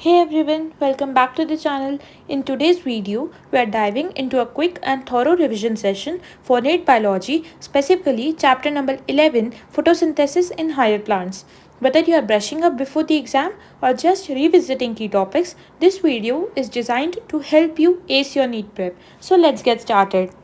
Hey everyone, welcome back to the channel. In today's video, we are diving into a quick and thorough revision session for NEET Biology, specifically chapter number 11, Photosynthesis in Higher Plants. Whether you are brushing up before the exam or just revisiting key topics, this video is designed to help you ace your NEET prep. So let's get started.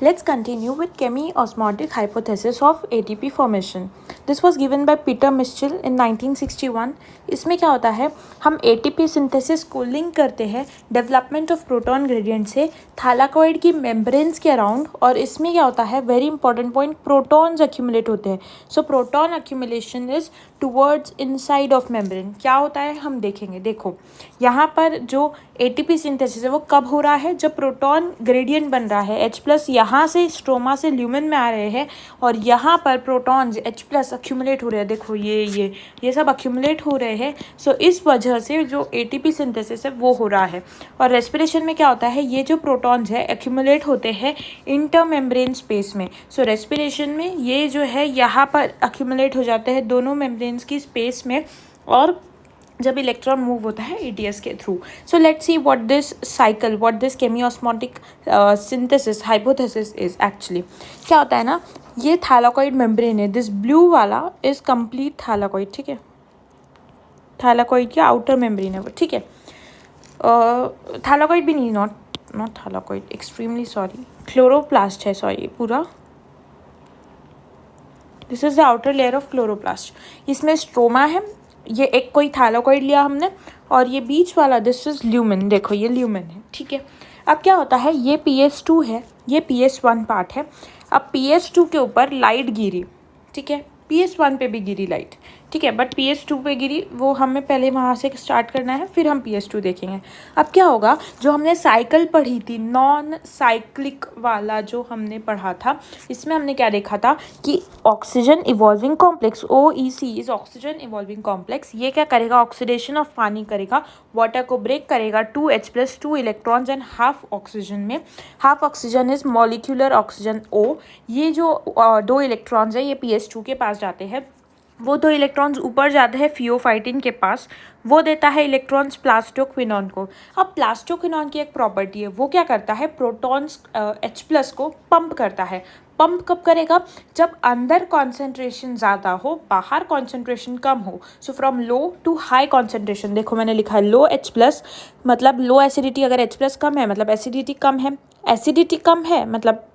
Let's continue with chemi-osmotic hypothesis of ATP formation. This was given by Peter Michell in 1961. इसमें क्या होता है, हम ATP synthesis को link करते हैं development of proton gradient से thylakoid की मेम्ब्रेन्स के अराउंड, और इसमें क्या होता है, very important point, protons accumulate होते हैं. So proton accumulation is towards inside of membrane. क्या होता है हम देखेंगे. देखो यहाँ पर जो ATP सिंथेसिस है वो कब हो रहा है, जब प्रोटॉन ग्रेडियंट बन रहा है H+ यहाँ से स्ट्रोमा से ल्यूमेन में आ रहे हैं और यहाँ पर प्रोटॉन्स H+ अक्यूमुलेट हो रहे हैं. देखो ये सब अक्यूमुलेट हो रहे हैं. सो इस वजह से जो ATP सिंथेसिस है वो हो रहा है. और रेस्पिरेशन में क्या होता है, ये जो प्रोटॉन्स है एक्यूमुलेट होते हैं इंटरमेम्ब्रेन स्पेस में. सो रेस्पिरेशन में ये जो है यहाँ पर अक्यूमुलेट हो जाते हैं दोनों मेम्ब्रेन्स की स्पेस में, और जब इलेक्ट्रॉन मूव होता है ATS के through. So let's see what this cycle, what this chemiosmotic synthesis hypothesis is actually. क्या होता है ना, ये थैलाकॉइड मेम्ब्रेन है. दिस ब्लू वाला इज कंप्लीट थैलाकॉइड. ठीक है, थैलाकॉइड की आउटर मेम्ब्रेन है वो. ठीक है, थैलाकॉइड भी नहीं, not thylakoid, extremely sorry, chloroplast है, सॉरी पूरा. This is the outer layer of chloroplast. इसमें स्ट्रोमा है, ये एक कोई थैलाकॉइड लिया हमने, और ये बीच वाला दिस इज ल्यूमेन. देखो ये ल्यूमेन है. ठीक है, अब क्या होता है, ये PS2 है, ये PS1 पार्ट है. अब PS2 के ऊपर लाइट गिरी. ठीक है, PS1 पे भी गिरी लाइट. ठीक है, बट PS2 पे गिरी, वो हमें पहले वहाँ से स्टार्ट करना है, फिर हम PS2 देखेंगे. अब क्या होगा, जो हमने साइकिल पढ़ी थी, नॉन साइक्लिक वाला जो हमने पढ़ा था, इसमें हमने क्या देखा था कि oxygen evolving complex, OEC is oxygen evolving complex. ये क्या करेगा, ऑक्सीडेशन ऑफ पानी करेगा, वाटर को ब्रेक करेगा, 2H+ 2 electrons and half oxygen में. Half oxygen is molecular oxygen O. ये जो 2 इलेक्ट्रॉन्स है ये PS2 के पास जाते हैं. वो 2 इलेक्ट्रॉन्स ऊपर जाते हैं फियोफाइटिन के पास, वो देता है इलेक्ट्रॉन्स प्लास्टोक्विनॉन को. अब प्लास्टोक्विनॉन की एक प्रॉपर्टी है, वो क्या करता है, प्रोटॉन्स H+ को पंप करता है. पंप कब करेगा, जब अंदर कॉन्सेंट्रेशन ज़्यादा हो, बाहर कॉन्सेंट्रेशन कम हो. So from low to high concentration. देखो मैंने लिखा है लो H+, मतलब लो एसिडिटी. अगर H+ कम है मतलब एसिडिटी कम है, एसिडिटी कम है मतलब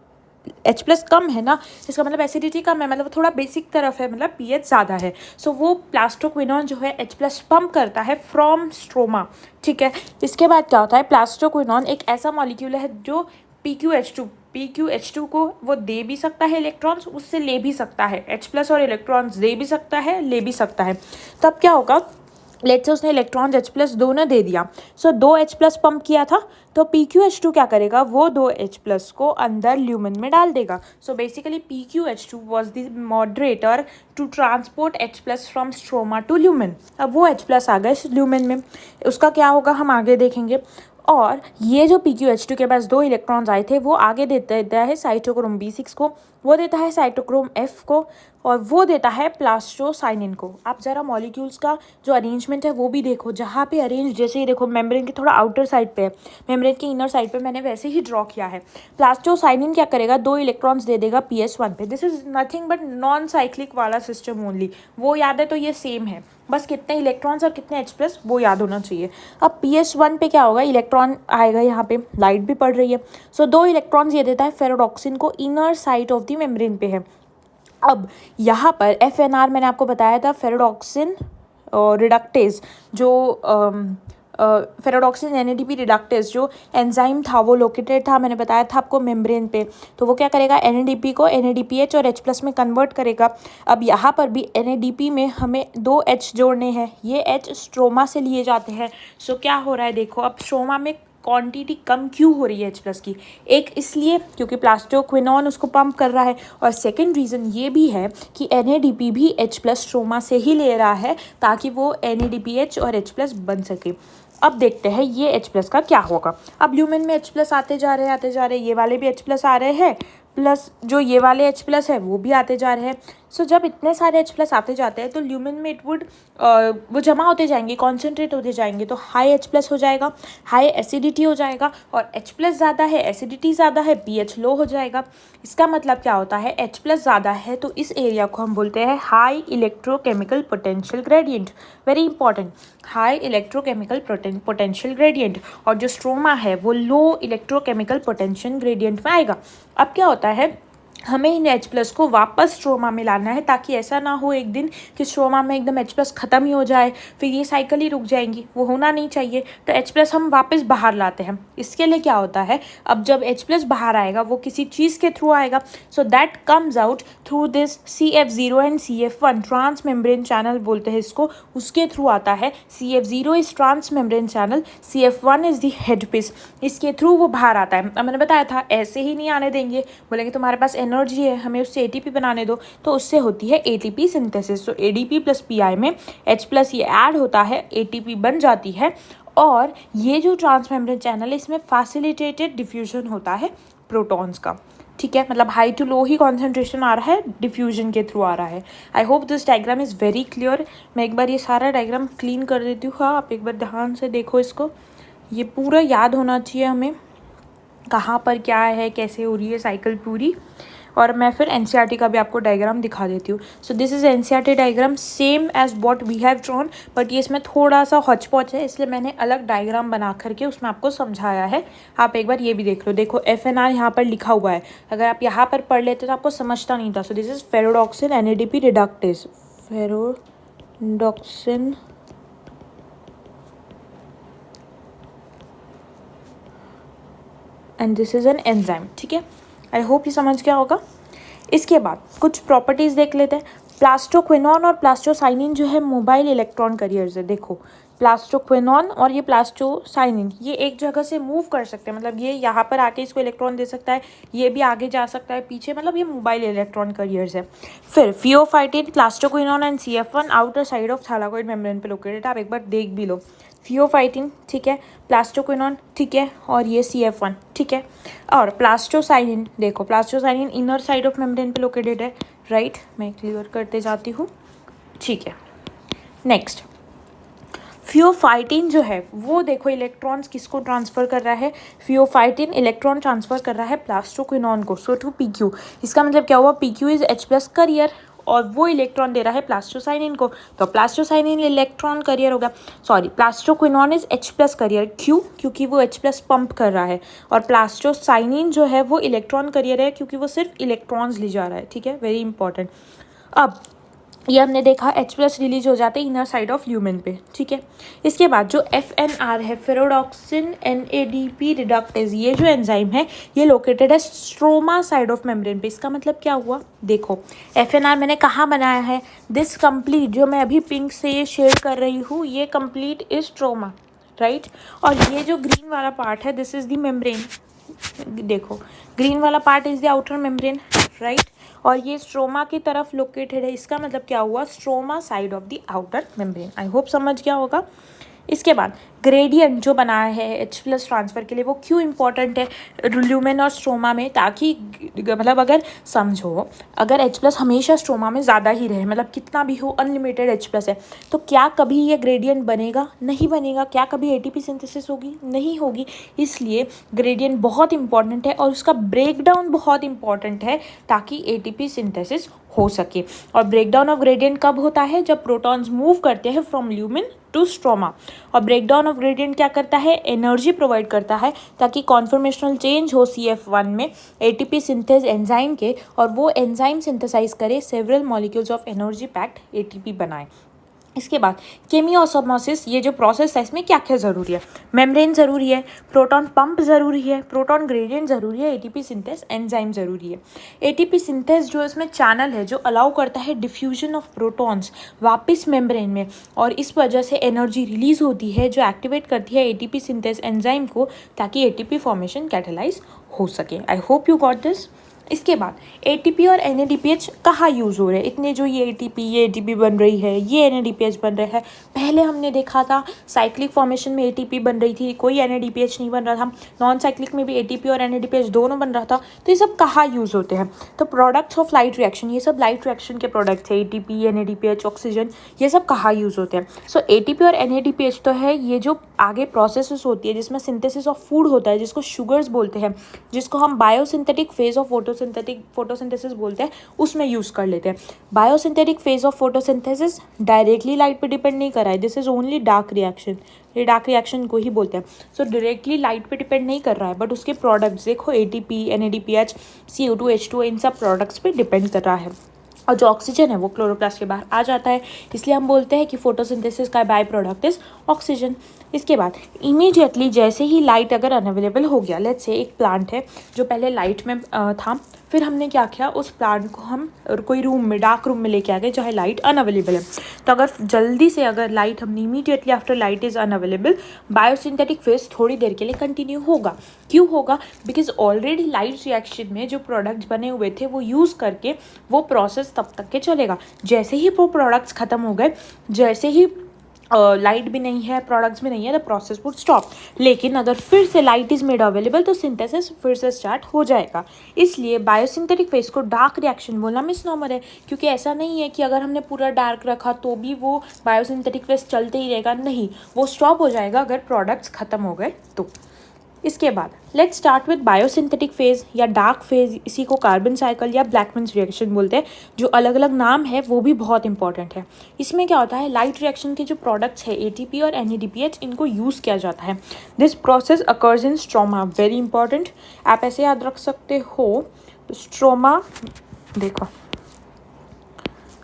H+ कम है ना, इसका मतलब एसिडिटी कम है, मतलब थोड़ा बेसिक तरफ है, मतलब pH ज़्यादा है. सो वो प्लास्टोक्विनॉन जो है H+ पंप करता है फ्रॉम स्ट्रोमा. ठीक है, इसके बाद क्या होता है, प्लास्टोक्विनॉन एक ऐसा मॉलिक्यूल है जो PQH2 को वो दे भी सकता है इलेक्ट्रॉन्स, उससे ले भी सकता है. H+ और इलेक्ट्रॉन्स दे भी सकता है, ले भी सकता है. तब क्या होगा, लेट्स से उसने इलेक्ट्रॉन्स H+ दोनों दे दिया. सो 2 H+ पंप किया था, तो PQH2 क्या करेगा, वो 2 H+ को अंदर ल्यूमेन में डाल देगा. So basically PQH2 was the moderator to transport H+ from stroma to lumen. अब वो H+ आ गए ल्यूमेन में, उसका क्या होगा हम आगे देखेंगे. और ये जो PQH2 के पास 2 इलेक्ट्रॉन्स आए थे, वो आगे देता है साइटोक्रोम B6 को, वो देता है साइटोक्रोम F को, और वो देता है प्लास्टोसाइनिन को. आप ज़रा मॉलिक्यूल्स का जो अरेंजमेंट है वो भी देखो, जहाँ पे अरेंज, जैसे ही देखो मेम्ब्रेन के थोड़ा आउटर साइड पे है, मेम्ब्रेन के इनर साइड पे मैंने वैसे ही ड्रॉ किया है. प्लास्टोसाइनिन क्या करेगा, 2 इलेक्ट्रॉन्स दे देगा PS1 पे. This is nothing but non cyclic वाला सिस्टम ओनली. वो याद है तो ये सेम है, बस कितने इलेक्ट्रॉन्स और कितने H+ वो याद होना चाहिए. अब PS1 पे क्या होगा, इलेक्ट्रॉन आएगा, यहाँ पे लाइट भी पड़ रही है. सो 2 इलेक्ट्रॉन्स ये देता है फेरोडॉक्सिन को, inner side of the membrane पे है. अब यहाँ पर FNR मैंने आपको बताया था, फेरोडॉक्सिन रिडक्टेज, जो फेरोडॉक्सिन NADP रिडक्टेज जो एंजाइम था वो लोकेटेड था, मैंने बताया था आपको मेम्ब्रेन पे. तो वो क्या करेगा, NADP को NADPH और H+ में कन्वर्ट करेगा. अब यहाँ पर भी NADP में हमें 2 H जोड़ने हैं, ये H स्ट्रोमा से लिए जाते हैं. सो क्या हो रहा है, देखो अब स्ट्रोमा में क्वांटिटी कम क्यों हो रही है H+ की, एक इसलिए क्योंकि प्लास्टोक्विनॉन उसको पंप कर रहा है, और सेकंड रीज़न ये भी है कि NADP भी H+ स्ट्रोमा से ही ले रहा है ताकि वो NADPH और H+ बन सके. अब देखते हैं ये H+ का क्या होगा. अब ल्यूमेन में H+ आते जा रहे हैं, ये वाले भी H+ आ रहे हैं, प्लस जो ये वाले H+ है वो भी आते जा रहे हैं. सो जब इतने सारे H+ आते जाते हैं तो ल्यूमेन में इट वुड वो जमा होते जाएंगे, कॉन्सेंट्रेट होते जाएंगे, तो हाई H+ हो जाएगा, हाई एसिडिटी हो जाएगा, और H+ ज़्यादा है, एसिडिटी ज़्यादा है, pH लो हो जाएगा। इसका मतलब क्या होता है, H+ ज़्यादा है तो इस एरिया को हम बोलते हैं high electrochemical potential gradient. Very important, high electrochemical potential gradient. और जो स्ट्रोमा है वो लो इलेक्ट्रोकेमिकल पोटेंशियल ग्रेडियंट में आएगा। अब क्या होता है, हमें इन H+ को वापस स्ट्रोमा में लाना है, ताकि ऐसा ना हो एक दिन कि स्ट्रोमा में एकदम H+ ख़त्म ही हो जाए, फिर ये साइकिल ही रुक जाएंगी, वो होना नहीं चाहिए। तो H+ हम वापस बाहर लाते हैं। इसके लिए क्या होता है, अब जब H+ बाहर आएगा वो किसी चीज़ के थ्रू आएगा, so that comes out through this CF0 and CF1, transmembrane channel बोलते हैं इसको, उसके थ्रू आता है। CF0 is transmembrane channel, CF1 is the head piece, इसके थ्रू वो बाहर आता है। अब मैंने बताया था ऐसे ही नहीं आने देंगे, बोलेंगे तुम्हारे पास एनर्जी है, हमें उससे ATP बनाने दो, तो उससे होती है ATP सिंथेसिस। तो ADP + PI में H+ ये ऐड होता है, ATP बन जाती है, और ये जो ट्रांसमेम्ब्रेन चैनल है इसमें फैसिलिटेटेड डिफ्यूजन होता है प्रोटॉन्स का। ठीक है, मतलब हाई टू लो ही कॉन्सेंट्रेशन आ रहा है, डिफ्यूजन के थ्रू आ रहा है। I hope this diagram is very clear. मैं एक बार ये सारा डायग्राम क्लीन कर देती हूँ। हाँ, आप एक बार ध्यान से देखो इसको, ये पूरा याद होना चाहिए हमें, कहाँ पर क्या है, कैसे हो रही है साइकिल पूरी। और मैं फिर NCERT का भी आपको डायग्राम दिखा देती हूँ। So this is NCERT diagram same as what we have drawn, but ये इसमें थोड़ा सा हॉच पॉच है, इसलिए मैंने अलग डायग्राम बना करके उसमें आपको समझाया है। आप एक बार ये भी देख लो, देखो FNR यहाँ पर लिखा हुआ है, अगर आप यहाँ पर पढ़ लेते तो आपको समझता नहीं था। So this is ferredoxin NADP reductase, ferredoxin and this is an enzyme. ठीक है, आई होप ये समझ गया होगा। इसके बाद कुछ प्रॉपर्टीज़ देख लेते हैं। प्लास्टोक्विनोन और प्लास्टोसाइनिन जो है मोबाइल इलेक्ट्रॉन करियर्स है। देखो, प्लास्टोक्विनोन और ये प्लास्टोसाइनिन ये एक जगह से मूव कर सकते हैं, मतलब ये यहाँ पर आके इसको इलेक्ट्रॉन दे सकता है, ये भी आगे जा सकता है पीछे, मतलब ये मोबाइल इलेक्ट्रॉन करियर्स है। फिर pheophytin, plastoquinone and CF1 outer side of thylakoid membrane पे लोकेटेड। आप एक बार देख भी लो, फियोफाइटिन ठीक है, प्लास्टोक्विनोन ठीक है, और ये CF1 ठीक है। और प्लास्टोसाइनिन, देखो plastocyanin inner side of membrane पे लोकेटेड है, राइट। मैं क्लियर करते जाती हूँ, ठीक है। नेक्स्ट, फियोफाइटिन जो है वो देखो इलेक्ट्रॉन्स किसको ट्रांसफ़र कर रहा है, फियोफाइटिन इलेक्ट्रॉन ट्रांसफ़र कर रहा है प्लास्टोक्विनोन को, सो टू PQ। इसका मतलब क्या हुआ, PQ इज़ H+ करियर, और वो इलेक्ट्रॉन दे रहा है प्लास्टोसाइनिन को, तो प्लास्टोसाइनिन इलेक्ट्रॉन करियर होगा, sorry plastoquinone is H+ career. क्यों, क्योंकि वो H+ पंप कर रहा है, और प्लास्टोसाइनिन जो है वो इलेक्ट्रॉन करियर है, क्योंकि वो सिर्फ इलेक्ट्रॉन्स ले जा रहा है। ठीक है, वेरी इंपॉर्टेंट। अब ये हमने देखा H+ रिलीज हो जाते हैं इनर साइड ऑफ ल्यूमेन पे। ठीक है, इसके बाद जो FNR है, फेरोडॉक्सिन NADP रिडक्टेज, ये जो एंजाइम है ये लोकेटेड है स्ट्रोमा साइड ऑफ मेम्ब्रेन पे। इसका मतलब क्या हुआ, देखो FNR मैंने कहाँ बनाया है, दिस कंप्लीट जो मैं अभी पिंक से ये शेयर कर रही हूँ, ये कंप्लीट इज स्ट्रोमा, राइट। और ये जो ग्रीन वाला पार्ट है, दिस इज द मेम्ब्रेन, देखो ग्रीन वाला part is the outer membrane, right. और ये स्ट्रोमा की तरफ लोकेटेड है, इसका मतलब क्या हुआ, stroma side of the outer membrane. I hope समझ गया होगा। इसके बाद ग्रेडियंट जो बनाया है H+ ट्रांसफ़र के लिए, वो क्यों इंपॉर्टेंट है ल्यूमेन और स्ट्रोमा में, ताकि मतलब अगर समझो अगर H+ हमेशा स्ट्रोमा में ज़्यादा ही रहे, मतलब कितना भी हो अनलिमिटेड H+ है, तो क्या कभी ये ग्रेडियंट बनेगा, नहीं बनेगा। क्या कभी ATP सिंथेसिस होगी, नहीं होगी। इसलिए ग्रेडियंट बहुत इंपॉर्टेंट है, और उसका ब्रेकडाउन बहुत इंपॉर्टेंट है, ताकि ATP सिंथेसिस हो सके। और ब्रेकडाउन ऑफ ग्रेडियंट कब होता है, जब प्रोटॉन्स मूव करते हैं फ्रॉम ल्यूमेन टू स्ट्रोमा। और ब्रेकडाउन ऑफ ग्रेडियंट क्या करता है, एनर्जी प्रोवाइड करता है, ताकि कॉन्फर्मेशनल चेंज हो CF1 में ATP सिंथेज एंजाइम के, और वो एंजाइम सिंथेसाइज करे several molecules of energy packed ATP बनाए। इसके बाद केमियोसोमोसिस, ये जो प्रोसेस है इसमें क्या क्या ज़रूरी है, मेम्ब्रेन ज़रूरी है, प्रोटॉन पंप ज़रूरी है, प्रोटॉन ग्रेडियंट ज़रूरी है, ATP सिंथेस एंजाइम ज़रूरी है। ATP सिंथेस जो इसमें चैनल है जो अलाउ करता है डिफ्यूजन ऑफ प्रोटॉन्स वापस मेम्ब्रेन में, और इस वजह से एनर्जी रिलीज होती है जो एक्टिवेट करती है ATP सिंथेस एंजाइम को, ताकि ATP फॉर्मेशन कैटेलाइज हो सके। I hope you got this. इसके बाद ATP और NADPH कहाँ यूज़ हो रहे हैं? इतने जो ये ATP बन रही है, ये NADPH बन रहा है। पहले हमने देखा था साइक्लिक फॉर्मेशन में ATP बन रही थी, कोई NADPH नहीं बन रहा था। नॉन साइक्लिक में भी ATP और NADPH दोनों बन रहा था। तो ये सब कहाँ यूज़ होते हैं? तो प्रोडक्ट्स ऑफ लाइट रिएक्शन, ये सब लाइट रिएक्शन के प्रोडक्ट्स है, ATP, NADPH, ऑक्सीजन, ये सब कहाँ यूज़ होते हैं? सो ATP और NADPH तो है ये जो आगे प्रोसेसेस होती है जिसमें सिंथेसिस ऑफ फूड होता है, जिसको शुगर्स बोलते हैं, जिसको हम बायोसिंथेटिक फेज ऑफ फोटोसिंथेसिस बोलते हैं, उसमें यूज़ कर लेते हैं। Biosynthetic phase of photosynthesis directly light पे डिपेंड नहीं कर रहा है, this is only dark reaction, ये डार्क रिएक्शन को ही बोलते हैं। सो डायरेक्टली लाइट पे डिपेंड नहीं कर रहा है, बट उसके प्रोडक्ट्स देखो ATP, NADPH, CO2, H2O, इन सब प्रोडक्ट्स पे डिपेंड कर रहा है। और जो ऑक्सीजन है वो क्लोरोप्लास्ट के बाहर आ जाता है, इसलिए हम बोलते हैं कि फोटोसिंथेसिस का बाय प्रोडक्ट इज ऑक्सीजन। इसके बाद इमीडिएटली जैसे ही लाइट अगर अनअवेलेबल हो गया, लेट्स से एक प्लांट है जो पहले लाइट में था, फिर हमने क्या किया, उस प्लांट को हम कोई रूम में, डार्क रूम में लेके आ गए जहाँ लाइट अनअवेलेबल है। तो अगर जल्दी से अगर लाइट हमने immediately after light is unavailable, biosynthetic phase थोड़ी देर के लिए कंटिन्यू होगा। क्यों होगा? बिकॉज ऑलरेडी लाइट रिएक्शन में जो प्रोडक्ट्स बने हुए थे वो यूज़ करके वो प्रोसेस तब तक के चलेगा। जैसे ही वो प्रोडक्ट्स ख़त्म हो गए, जैसे ही लाइट भी नहीं है, प्रोडक्ट्स भी नहीं है, द प्रोसेस वुड स्टॉप। लेकिन अगर फिर से लाइट इज मेड अवेलेबल तो सिंथेसिस फिर से स्टार्ट हो जाएगा। इसलिए बायोसिंथेटिक फेज को डार्क रिएक्शन बोलना मिसनॉमर है, क्योंकि ऐसा नहीं है कि अगर हमने पूरा डार्क रखा तो भी वो बायोसिंथेटिक फेज चलते ही रहेगा, नहीं, वो स्टॉप हो जाएगा अगर प्रोडक्ट्स खत्म हो गए तो। इसके बाद let's start with biosynthetic phase या डार्क फेज, इसी को कार्बन साइकिल या ब्लैकमैन्स रिएक्शन बोलते हैं। जो अलग अलग नाम है वो भी बहुत इंपॉर्टेंट है। इसमें क्या होता है, लाइट रिएक्शन के जो प्रोडक्ट्स है ATP और NADPH, इनको यूज़ किया जाता है। This process occurs in stroma, very important, आप ऐसे याद रख सकते हो। स्ट्रोमा देखो,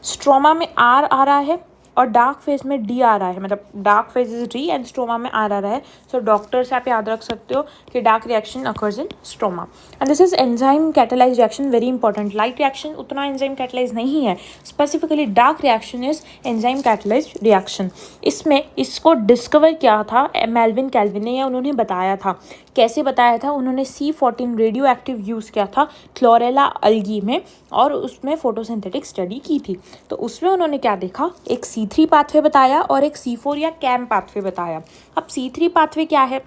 स्ट्रोमा में R आ रहा है और डार्क फेज में D आ रहा है, मतलब dark phase is D and stroma में R आ रहा है। सो डॉक्टर से आप याद रख सकते हो कि dark reaction occurs in stroma and this is enzyme catalyse reaction, very important. Light reaction उतना एंजाइम कैटालाइज नहीं है, specifically dark reaction is enzyme catalyse reaction. इसमें इसको डिस्कवर किया था मेल्विन कैल्विन ने, या उन्होंने बताया था। कैसे बताया था? उन्होंने C14 रेडियो एक्टिव यूज़ किया था क्लोरेला अल्गी में, और उसमें फोटोसिंथेटिक स्टडी की थी। तो उसमें उन्होंने क्या देखा, एक C3 पाथवे बताया और एक C4 या कैम पाथवे बताया। अब C3 पाथवे क्या है?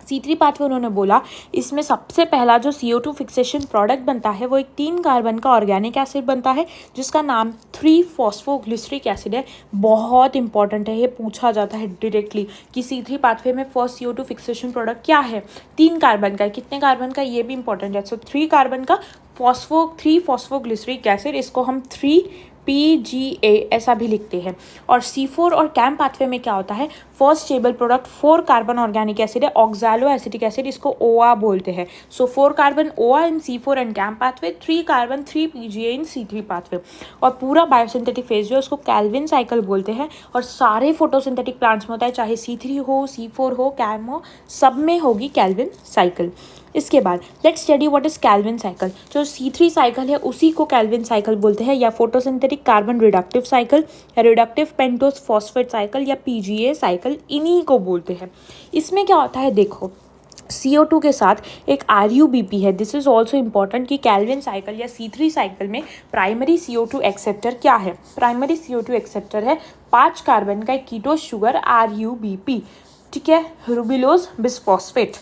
C3 पाथवे उन्होंने बोला इसमें सबसे पहला जो CO2 फिक्सेशन प्रोडक्ट बनता है वो एक 3 कार्बन का ऑर्गेनिक एसिड बनता है जिसका नाम 3-फॉस्फोग्लिसरिक एसिड है। बहुत इंपॉर्टेंट है, ये पूछा जाता है डायरेक्टली कि C3 पाथवे में फर्स्ट CO2 फिक्सेशन प्रोडक्ट क्या है? 3 कार्बन का। कितने कार्बन का, ये भी इंपॉर्टेंट है। सो 3 कार्बन का 3-फॉस्फोग्लिसरिक एसिड, इसको हम 3PGA ऐसा भी लिखते हैं। और C4 और कैम पाथवे में क्या होता है, first stable product 4 carbon organic acid है, ऑक्सैलो एसिटिक एसिड, इसको OA बोलते हैं। So 4 carbon OA in C4 and CAM pathway, 3 carbon 3PGA in C3 pathway. और पूरा बायोसिंथेटिक फेज जो है उसको कैल्विन साइकिल बोलते हैं। और सारे फोटोसिंथेटिक प्लांट्स में होता है, चाहे C3 हो, C4 हो, कैम हो, सब में होगी कैल्विन साइकिल। इसके बाद let's study what is Calvin cycle. जो C3 साइकिल है उसी को कैल्विन साइकिल बोलते हैं, या फोटोसिंथेटिक कार्बन रिडक्टिव साइकिल, या रिडक्टिव पेंटोस फॉस्फेट साइकिल, या PGA साइकिल, इन्हीं को बोलते हैं। इसमें क्या होता है, देखो CO2 के साथ एक RUBP है। दिस इज ऑल्सो इम्पॉर्टेंट कि कैल्विन साइकिल या C3 साइकिल में प्राइमरी CO2 एक्सेप्टर क्या है? प्राइमरी CO2 एक्सेप्टर है 5 कार्बन का एक कीटोस शुगर RUBP, ठीक है, रुबिलोज बिसफॉस्फेट।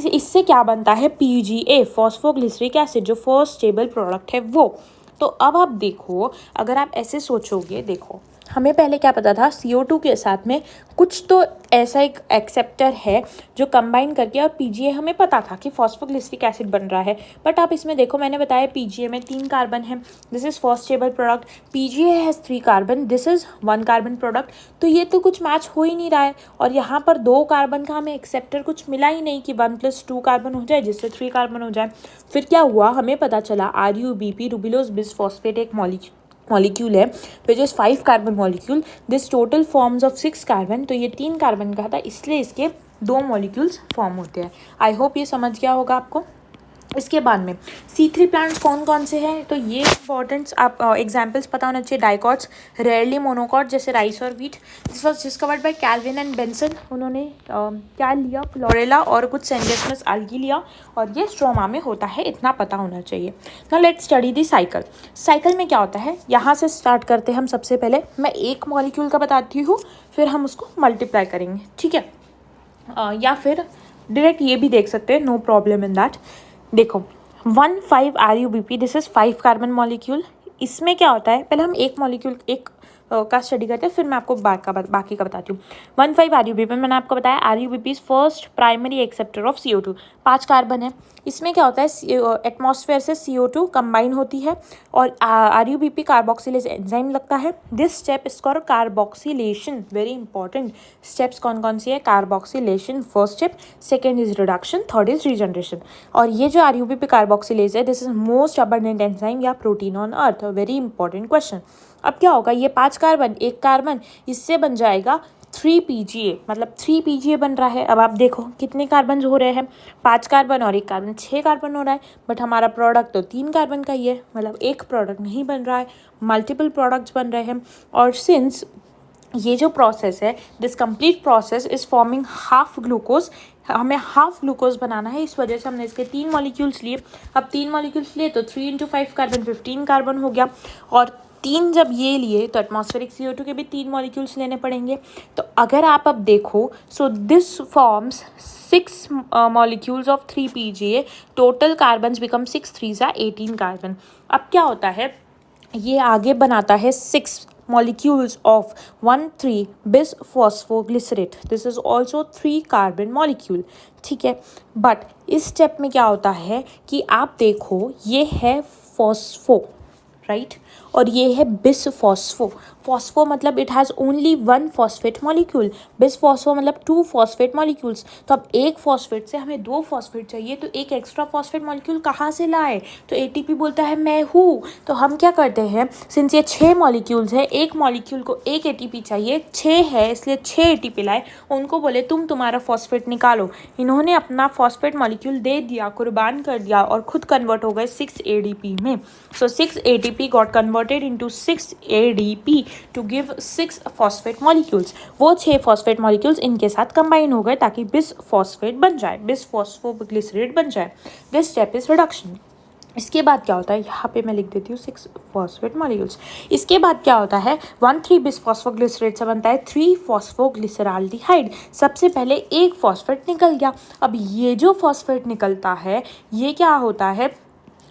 इससे क्या बनता है, PGA, फॉस्फोग्लिसरिक एसिड, जो फर्स्ट स्टेबल प्रोडक्ट है वो। तो अब आप देखो, अगर आप ऐसे सोचोगे, देखो हमें पहले क्या पता था, CO2 के साथ में कुछ तो ऐसा एक एक्सेप्टर है जो कंबाइन करके, और PGA हमें पता था कि फॉस्फोग्लिसरिक एसिड बन रहा है। बट आप इसमें देखो, मैंने बताया PGA में 3 कार्बन है, this is first stable product. PGA has 3 carbon, this is 1 carbon product. तो ये तो कुछ मैच हो ही नहीं रहा है। और यहाँ पर 2 कार्बन का हमें एक्सेप्टर कुछ मिला ही नहीं कि 1 + 2 कार्बन हो जाए जिससे 3 कार्बन हो जाए। फिर क्या हुआ, हमें पता चला RUBP, रुबिलोज बिसफॉस्फेट, एक मॉलिक्यूल है which is 5 carbon molecule. This total forms of 6 carbon. तो ये 3 कार्बन का था, इसलिए इसके 2 मॉलिक्यूल्स फॉर्म होते हैं। आई होप ये समझ गया होगा आपको। इसके बाद में C3 प्लांट्स कौन कौन से हैं, तो ये इंपॉर्टेंट्स आप एग्जांपल्स पता होना चाहिए। डाइकॉट्स, रेयरली मोनोकॉट जैसे राइस और wheat. This was discovered by Calvin and Benson. उन्होंने क्या लिया, क्लोरेला और कुछ सेंडेस्मस आल्गी लिया, और ये स्ट्रोमा में होता है, इतना पता होना चाहिए। Now let's study the cycle. Cycle में क्या होता है, यहाँ से स्टार्ट करते हैं हम। सबसे पहले मैं एक मॉलिक्यूल का बताती हूँ, फिर हम उसको मल्टीप्लाई करेंगे, ठीक है। या फिर डायरेक्ट ये भी देख सकते हैं, नो प्रॉब्लम इन दैट। देखो 1,5 RuBp, this is 5 carbon molecule. इसमें क्या होता है, पहले हम एक मॉलिक्यूल एक का स्टडी करते हैं, फिर मैं आपको बाकी का बताती हूँ। 1,5 RuBp मैंने आपको बताया, RuBp is first primary acceptor of CO2। 5 carbon है। इसमें क्या होता है, एटमॉस्फेयर से CO2 कंबाइन होती है और RuBp कार्बोक्सिलेज एंजाइम लगता है। This step is called carboxylation. Very important steps कौन कौन सी है, carboxylation first step, second is reduction, third is regeneration. और ये जो RuBp कार्बोक्सिलेज है, this is most abundant enzyme या protein on earth. Very important question. अब क्या होगा, ये 5 कार्बन, एक कार्बन, इससे बन जाएगा 3 PGA, मतलब 3 PGA बन रहा है। अब आप देखो कितने कार्बन हो रहे हैं, 5 कार्बन और एक कार्बन, 6 कार्बन हो रहा है। बट हमारा प्रोडक्ट तो 3 कार्बन का ही है, मतलब एक प्रोडक्ट नहीं बन रहा है, मल्टीपल प्रोडक्ट्स बन रहे हैं। और सिंस ये जो प्रोसेस है, this complete process is forming half glucose, हमें हाफ ग्लूकोज बनाना है, इस वजह से हमने इसके 3 मॉलिक्यूल्स लिए। अब 3 मॉलिक्यूल्स लिए तो 3 × 5 कार्बन 15 कार्बन हो गया, और 3 जब ये लिए तो एटमॉस्फेरिक CO2 के भी 3 मॉलिक्यूल्स लेने पड़ेंगे। तो अगर आप अब देखो, so this forms 6 molecules of 3 PGA, total carbons become 6 3s 18 carbon. अब क्या होता है, ये आगे बनाता है 6 molecules of 1,3 bis phosphoglycerate. This is also 3 carbon molecule, ठीक है। बट इस स्टेप में क्या होता है कि आप देखो, ये है फॉस्फो, राइट, और ये है बिस फॉस्फो। फॉस्फो मतलब it has only 1 phosphate molecule, बिस फॉस्फो मतलब 2 फॉस्फेट मॉलिक्यूल्स। तो अब एक फॉस्फेट से हमें 2 फॉस्फेट चाहिए, तो एक एक्स्ट्रा फॉस्फेट मॉलिक्यूल कहाँ से लाए, तो ATP बोलता है मैं हूँ। तो हम क्या करते हैं, सिंस ये 6 मॉलिक्यूल्स है, एक मॉलिक्यूल को एक ATP चाहिए, 6 है इसलिए 6 ATP लाए, उनको बोले तुम्हारा फॉस्फेट निकालो। इन्होंने अपना फॉस्फेट मॉलिक्यूल दे दिया, कुर्बान कर दिया, और खुद कन्वर्ट हो गए 6 ADP में। So 6 ATP got converted into 6 ADP to give 6 phosphate molecules. वो 6 फॉस्फेट मॉलिक्यूल्स इनके साथ कंबाइन हो गए ताकि बिस फॉस्फेट बन जाए, बिस फॉस्फोग्लिसरेट बन जाए। This step is reduction. इसके बाद क्या होता है, यहाँ पे मैं लिख देती हूँ 6 फॉस्फेट मॉलिक्यूल्स। इसके बाद क्या होता है, 1,3 बिस फॉस्फोग्लिसरेट से बनता है 3 फॉस्फोग्लिसराल्डिहाइड। सबसे पहले एक फॉस्फेट निकल गया। अब ये जो फॉस्फेट निकलता है, ये क्या होता है,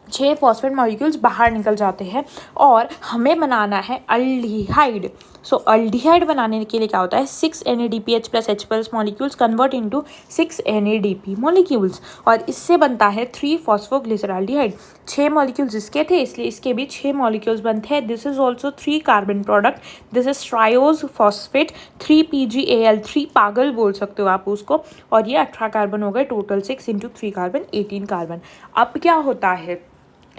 6 फॉस्फेट मॉलिक्यूल्स बाहर निकल जाते हैं, और हमें बनाना है अल्डिहाइड। सो अल्डिहाइड बनाने के लिए क्या होता है, 6 NADPH plus H+ molecules convert into 6 NADP molecules, और इससे बनता है 3 फॉस्फोग्लिसराल्डिहाइड। 6 मॉलिक्यूल्स इसके थे, इसलिए इसके भी 6 मॉलिक्यूल्स बनते हैं। This is also 3 carbon product, this is triose phosphate 3 PgAl3, पागल बोल सकते हो आप उसको, और ये 18 कार्बन हो गए, टोटल 6 × 3 कार्बन 18 कार्बन। अब क्या होता है,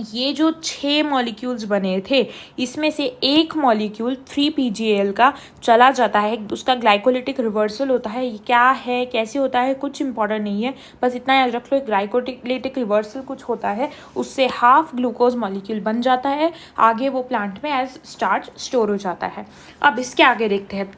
ये जो 6 मॉलिक्यूल्स बने थे, इसमें से एक मॉलिक्यूल 3 PGAl का चला जाता है, उसका ग्लाइकोलिटिक रिवर्सल होता है। ये क्या है, कैसे होता है, कुछ इंपॉर्टेंट नहीं है, बस इतना याद रख लो, ग्लाइकोलिटिक रिवर्सल कुछ होता है, उससे हाफ ग्लूकोज मॉलिक्यूल बन जाता है, आगे वो प्लांट में एज स्टार्च स्टोर हो जाता है। अब इसके आगे देखते हैं,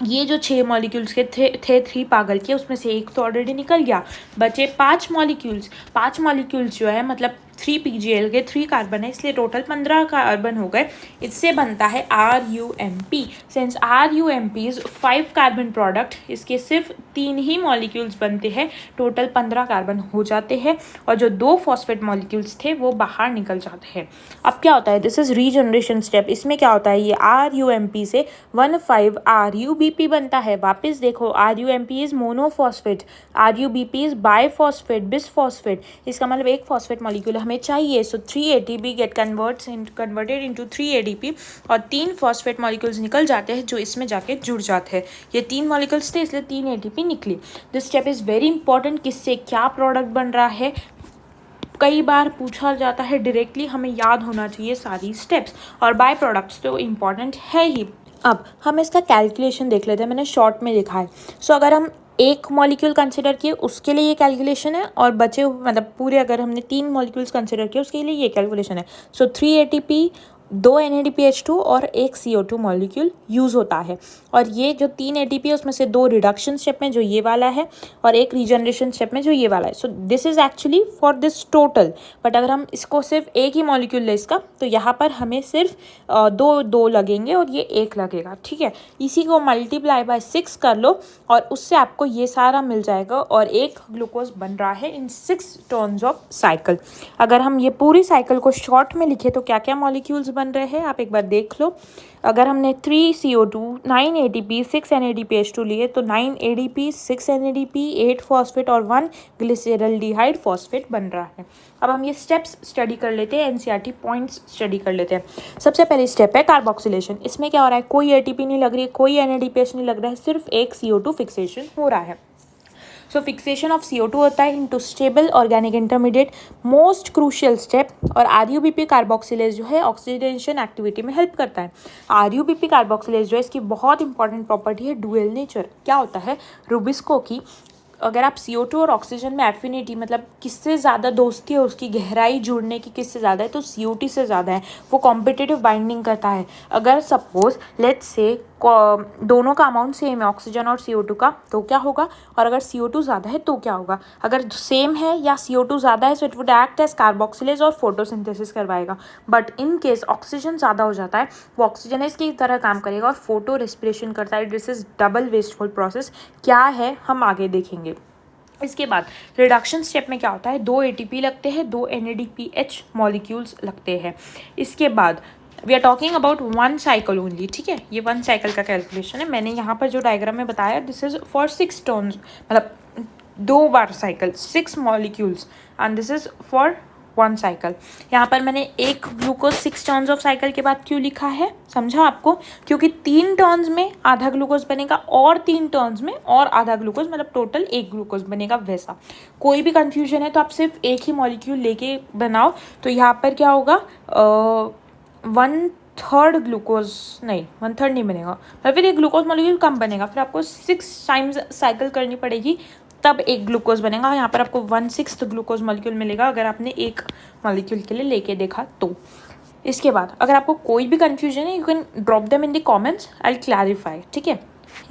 ये जो 6 मॉलिक्यूल्स के थे 3 पागल के, उसमें से एक तो ऑलरेडी निकल गया, बचे 5 मॉलिक्यूल्स। 5 मॉलिक्यूल्स जो है मतलब 3 PGAl के 3 कार्बन है, इसलिए टोटल 15 कार्बन हो गए। इससे बनता है RUMP। Since RUMP is 5 carbon product, इसके सिर्फ 3 ही मॉलिक्यूल्स बनते हैं, टोटल 15 कार्बन हो जाते हैं, और जो 2 फॉस्फेट मॉलिक्यूल्स थे वो बाहर निकल जाते हैं। अब क्या होता है, दिस इज रीजनरेशन स्टेप। इसमें क्या होता है, ये RUMP से 1,5 RuBp बनता है। वापस देखो, RUMP is monophosphate, RuBp is biphosphate, bisphosphate, इसका मतलब एक फॉस्फेट मॉलिक्यूल हमें चाहिए। सो 3 ATP get converted into 3 ADP, और 3 फॉस्फेट मॉलिक्यूल्स निकल जाते हैं जो इसमें जाके जुड़ जाते हैं। ये 3 मॉलिक्यूल्स थे, इसलिए 3 ATP निकली। This step is very important, किससे क्या प्रोडक्ट बन रहा है, कई बार पूछा जाता है डायरेक्टली, हमें याद होना चाहिए सारी स्टेप्स, और बाय प्रोडक्ट्स तो इम्पॉर्टेंट है ही। अब हम इसका कैलकुलेशन देख लेते हैं, मैंने शॉर्ट में लिखा है। सो अगर हम एक मॉलिक्यूल कंसिडर किए उसके लिए ये कैलकुलेशन है, और बचे मतलब पूरे अगर हमने 3 मॉलिक्यूल्स कंसिडर किए उसके लिए ये कैलकुलेशन है। सो 3 ATP, 2 NADPH2 और एक CO2 मॉलिक्यूल यूज़ होता है। और ये जो 3 ATP है उसमें से 2 रिडक्शन स्टेप में जो ये वाला है, और एक रीजनरेशन स्टेप में जो ये वाला है। सो this is actually for this total. But अगर हम इसको सिर्फ एक ही मॉलिक्यूल ले इसका, तो यहाँ पर हमें सिर्फ दो लगेंगे और ये एक लगेगा, ठीक है। इसी को मल्टीप्लाई बाय 6 कर लो और उससे आपको ये सारा मिल जाएगा, और एक ग्लूकोज बन रहा है इन 6 टर्न्स ऑफ साइकिल। अगर हम ये पूरी साइकिल को शॉर्ट में लिखे तो क्या क्या मॉलिक्यूल्स बन रहे हैं आप एक बार देख लो। अगर हमने 3 CO2, 9 ATP, 6 NADPH2 लिए तो 9 ADP, 6 NADP, 8 फॉस्फेट और 1 ग्लिसरल्डिहाइड फॉस्फेट बन रहा है। अब हम ये स्टेप्स स्टडी कर लेते हैं, NCERT पॉइंट्स स्टडी कर लेते हैं। सबसे पहली स्टेप है कार्बोक्सिलेशन। इसमें क्या हो रहा है, कोई ATP नहीं लग रही है, कोई NADPH नहीं लग रहा है, सिर्फ एक CO2 फिक्सेशन हो रहा है। सो फिक्सेशन ऑफ CO2 होता है into stable organic intermediate, most crucial step. और RUBP कार्बोक्सिलेज जो है ऑक्सीडेशन एक्टिविटी में हेल्प करता है। RUBP कार्बोक्सिलेज जो है इसकी बहुत इंपॉर्टेंट प्रॉपर्टी है डुअल नेचर। क्या होता है, रुबिस्को की अगर आप CO2 और ऑक्सीजन में एफिनिटी मतलब किससे ज़्यादा दोस्ती है, उसकी गहराई जुड़ने की किससे ज़्यादा है, तो CO2 से ज़्यादा है। वो कॉम्पिटिटिव बाइंडिंग करता है। अगर सपोज लेट्स से दोनों का अमाउंट सेम है ऑक्सीजन और CO2 का, तो क्या होगा, और अगर CO2 ज़्यादा है तो क्या होगा। अगर सेम है या CO2 ज़्यादा है, so it would act as carboxylase और फोटोसिंथेसिस करवाएगा। बट इन केस ऑक्सीजन ज़्यादा हो जाता है, वो ऑक्सीजनेज की तरह काम करेगा और फोटो रेस्पिरेशन करता है। This is double wasteful process. क्या है हम आगे देखेंगे। इसके बाद रिडक्शन स्टेप में क्या होता है, 2 ATP लगते हैं, 2 NADPH मॉलिक्यूल्स लगते हैं। इसके बाद we are talking about 1 cycle only, ठीक है। ये 1 साइकिल का कैलकुलेशन है। मैंने यहाँ पर जो डायग्राम में बताया, दिस इज फॉर 6 टर्न्स, मतलब 2 बार cycle, 6 molecules, and this is for 1 cycle. यहाँ पर मैंने एक ग्लूकोज 6 टर्न्स ऑफ साइकिल के बाद क्यों लिखा है, समझा आपको, क्योंकि 3 टर्न्स में आधा ग्लूकोज बनेगा और 3 टर्न्स में और आधा ग्लूकोज, मतलब टोटल 1 ग्लूकोज बनेगा। वैसा कोई भी कंफ्यूजन है तो आप सिर्फ एक ही मॉलिक्यूल लेके बनाओ। तो यहाँ पर क्या होगा, 1/3 ग्लूकोज नहीं, 1/3 नहीं बनेगा, और फिर एक ग्लूकोज मॉलिक्यूल कम बनेगा, फिर आपको 6 टाइम्स साइकिल करनी पड़ेगी, तब एक ग्लूकोज बनेगा। यहाँ पर आपको 1/6 ग्लूकोज मॉलिक्यूल मिलेगा अगर आपने एक मॉलिक्यूल के लिए लेके देखा तो। इसके बाद अगर आपको कोई भी कंफ्यूजन है, you can drop them in the comments, I will clarify, ठीक है।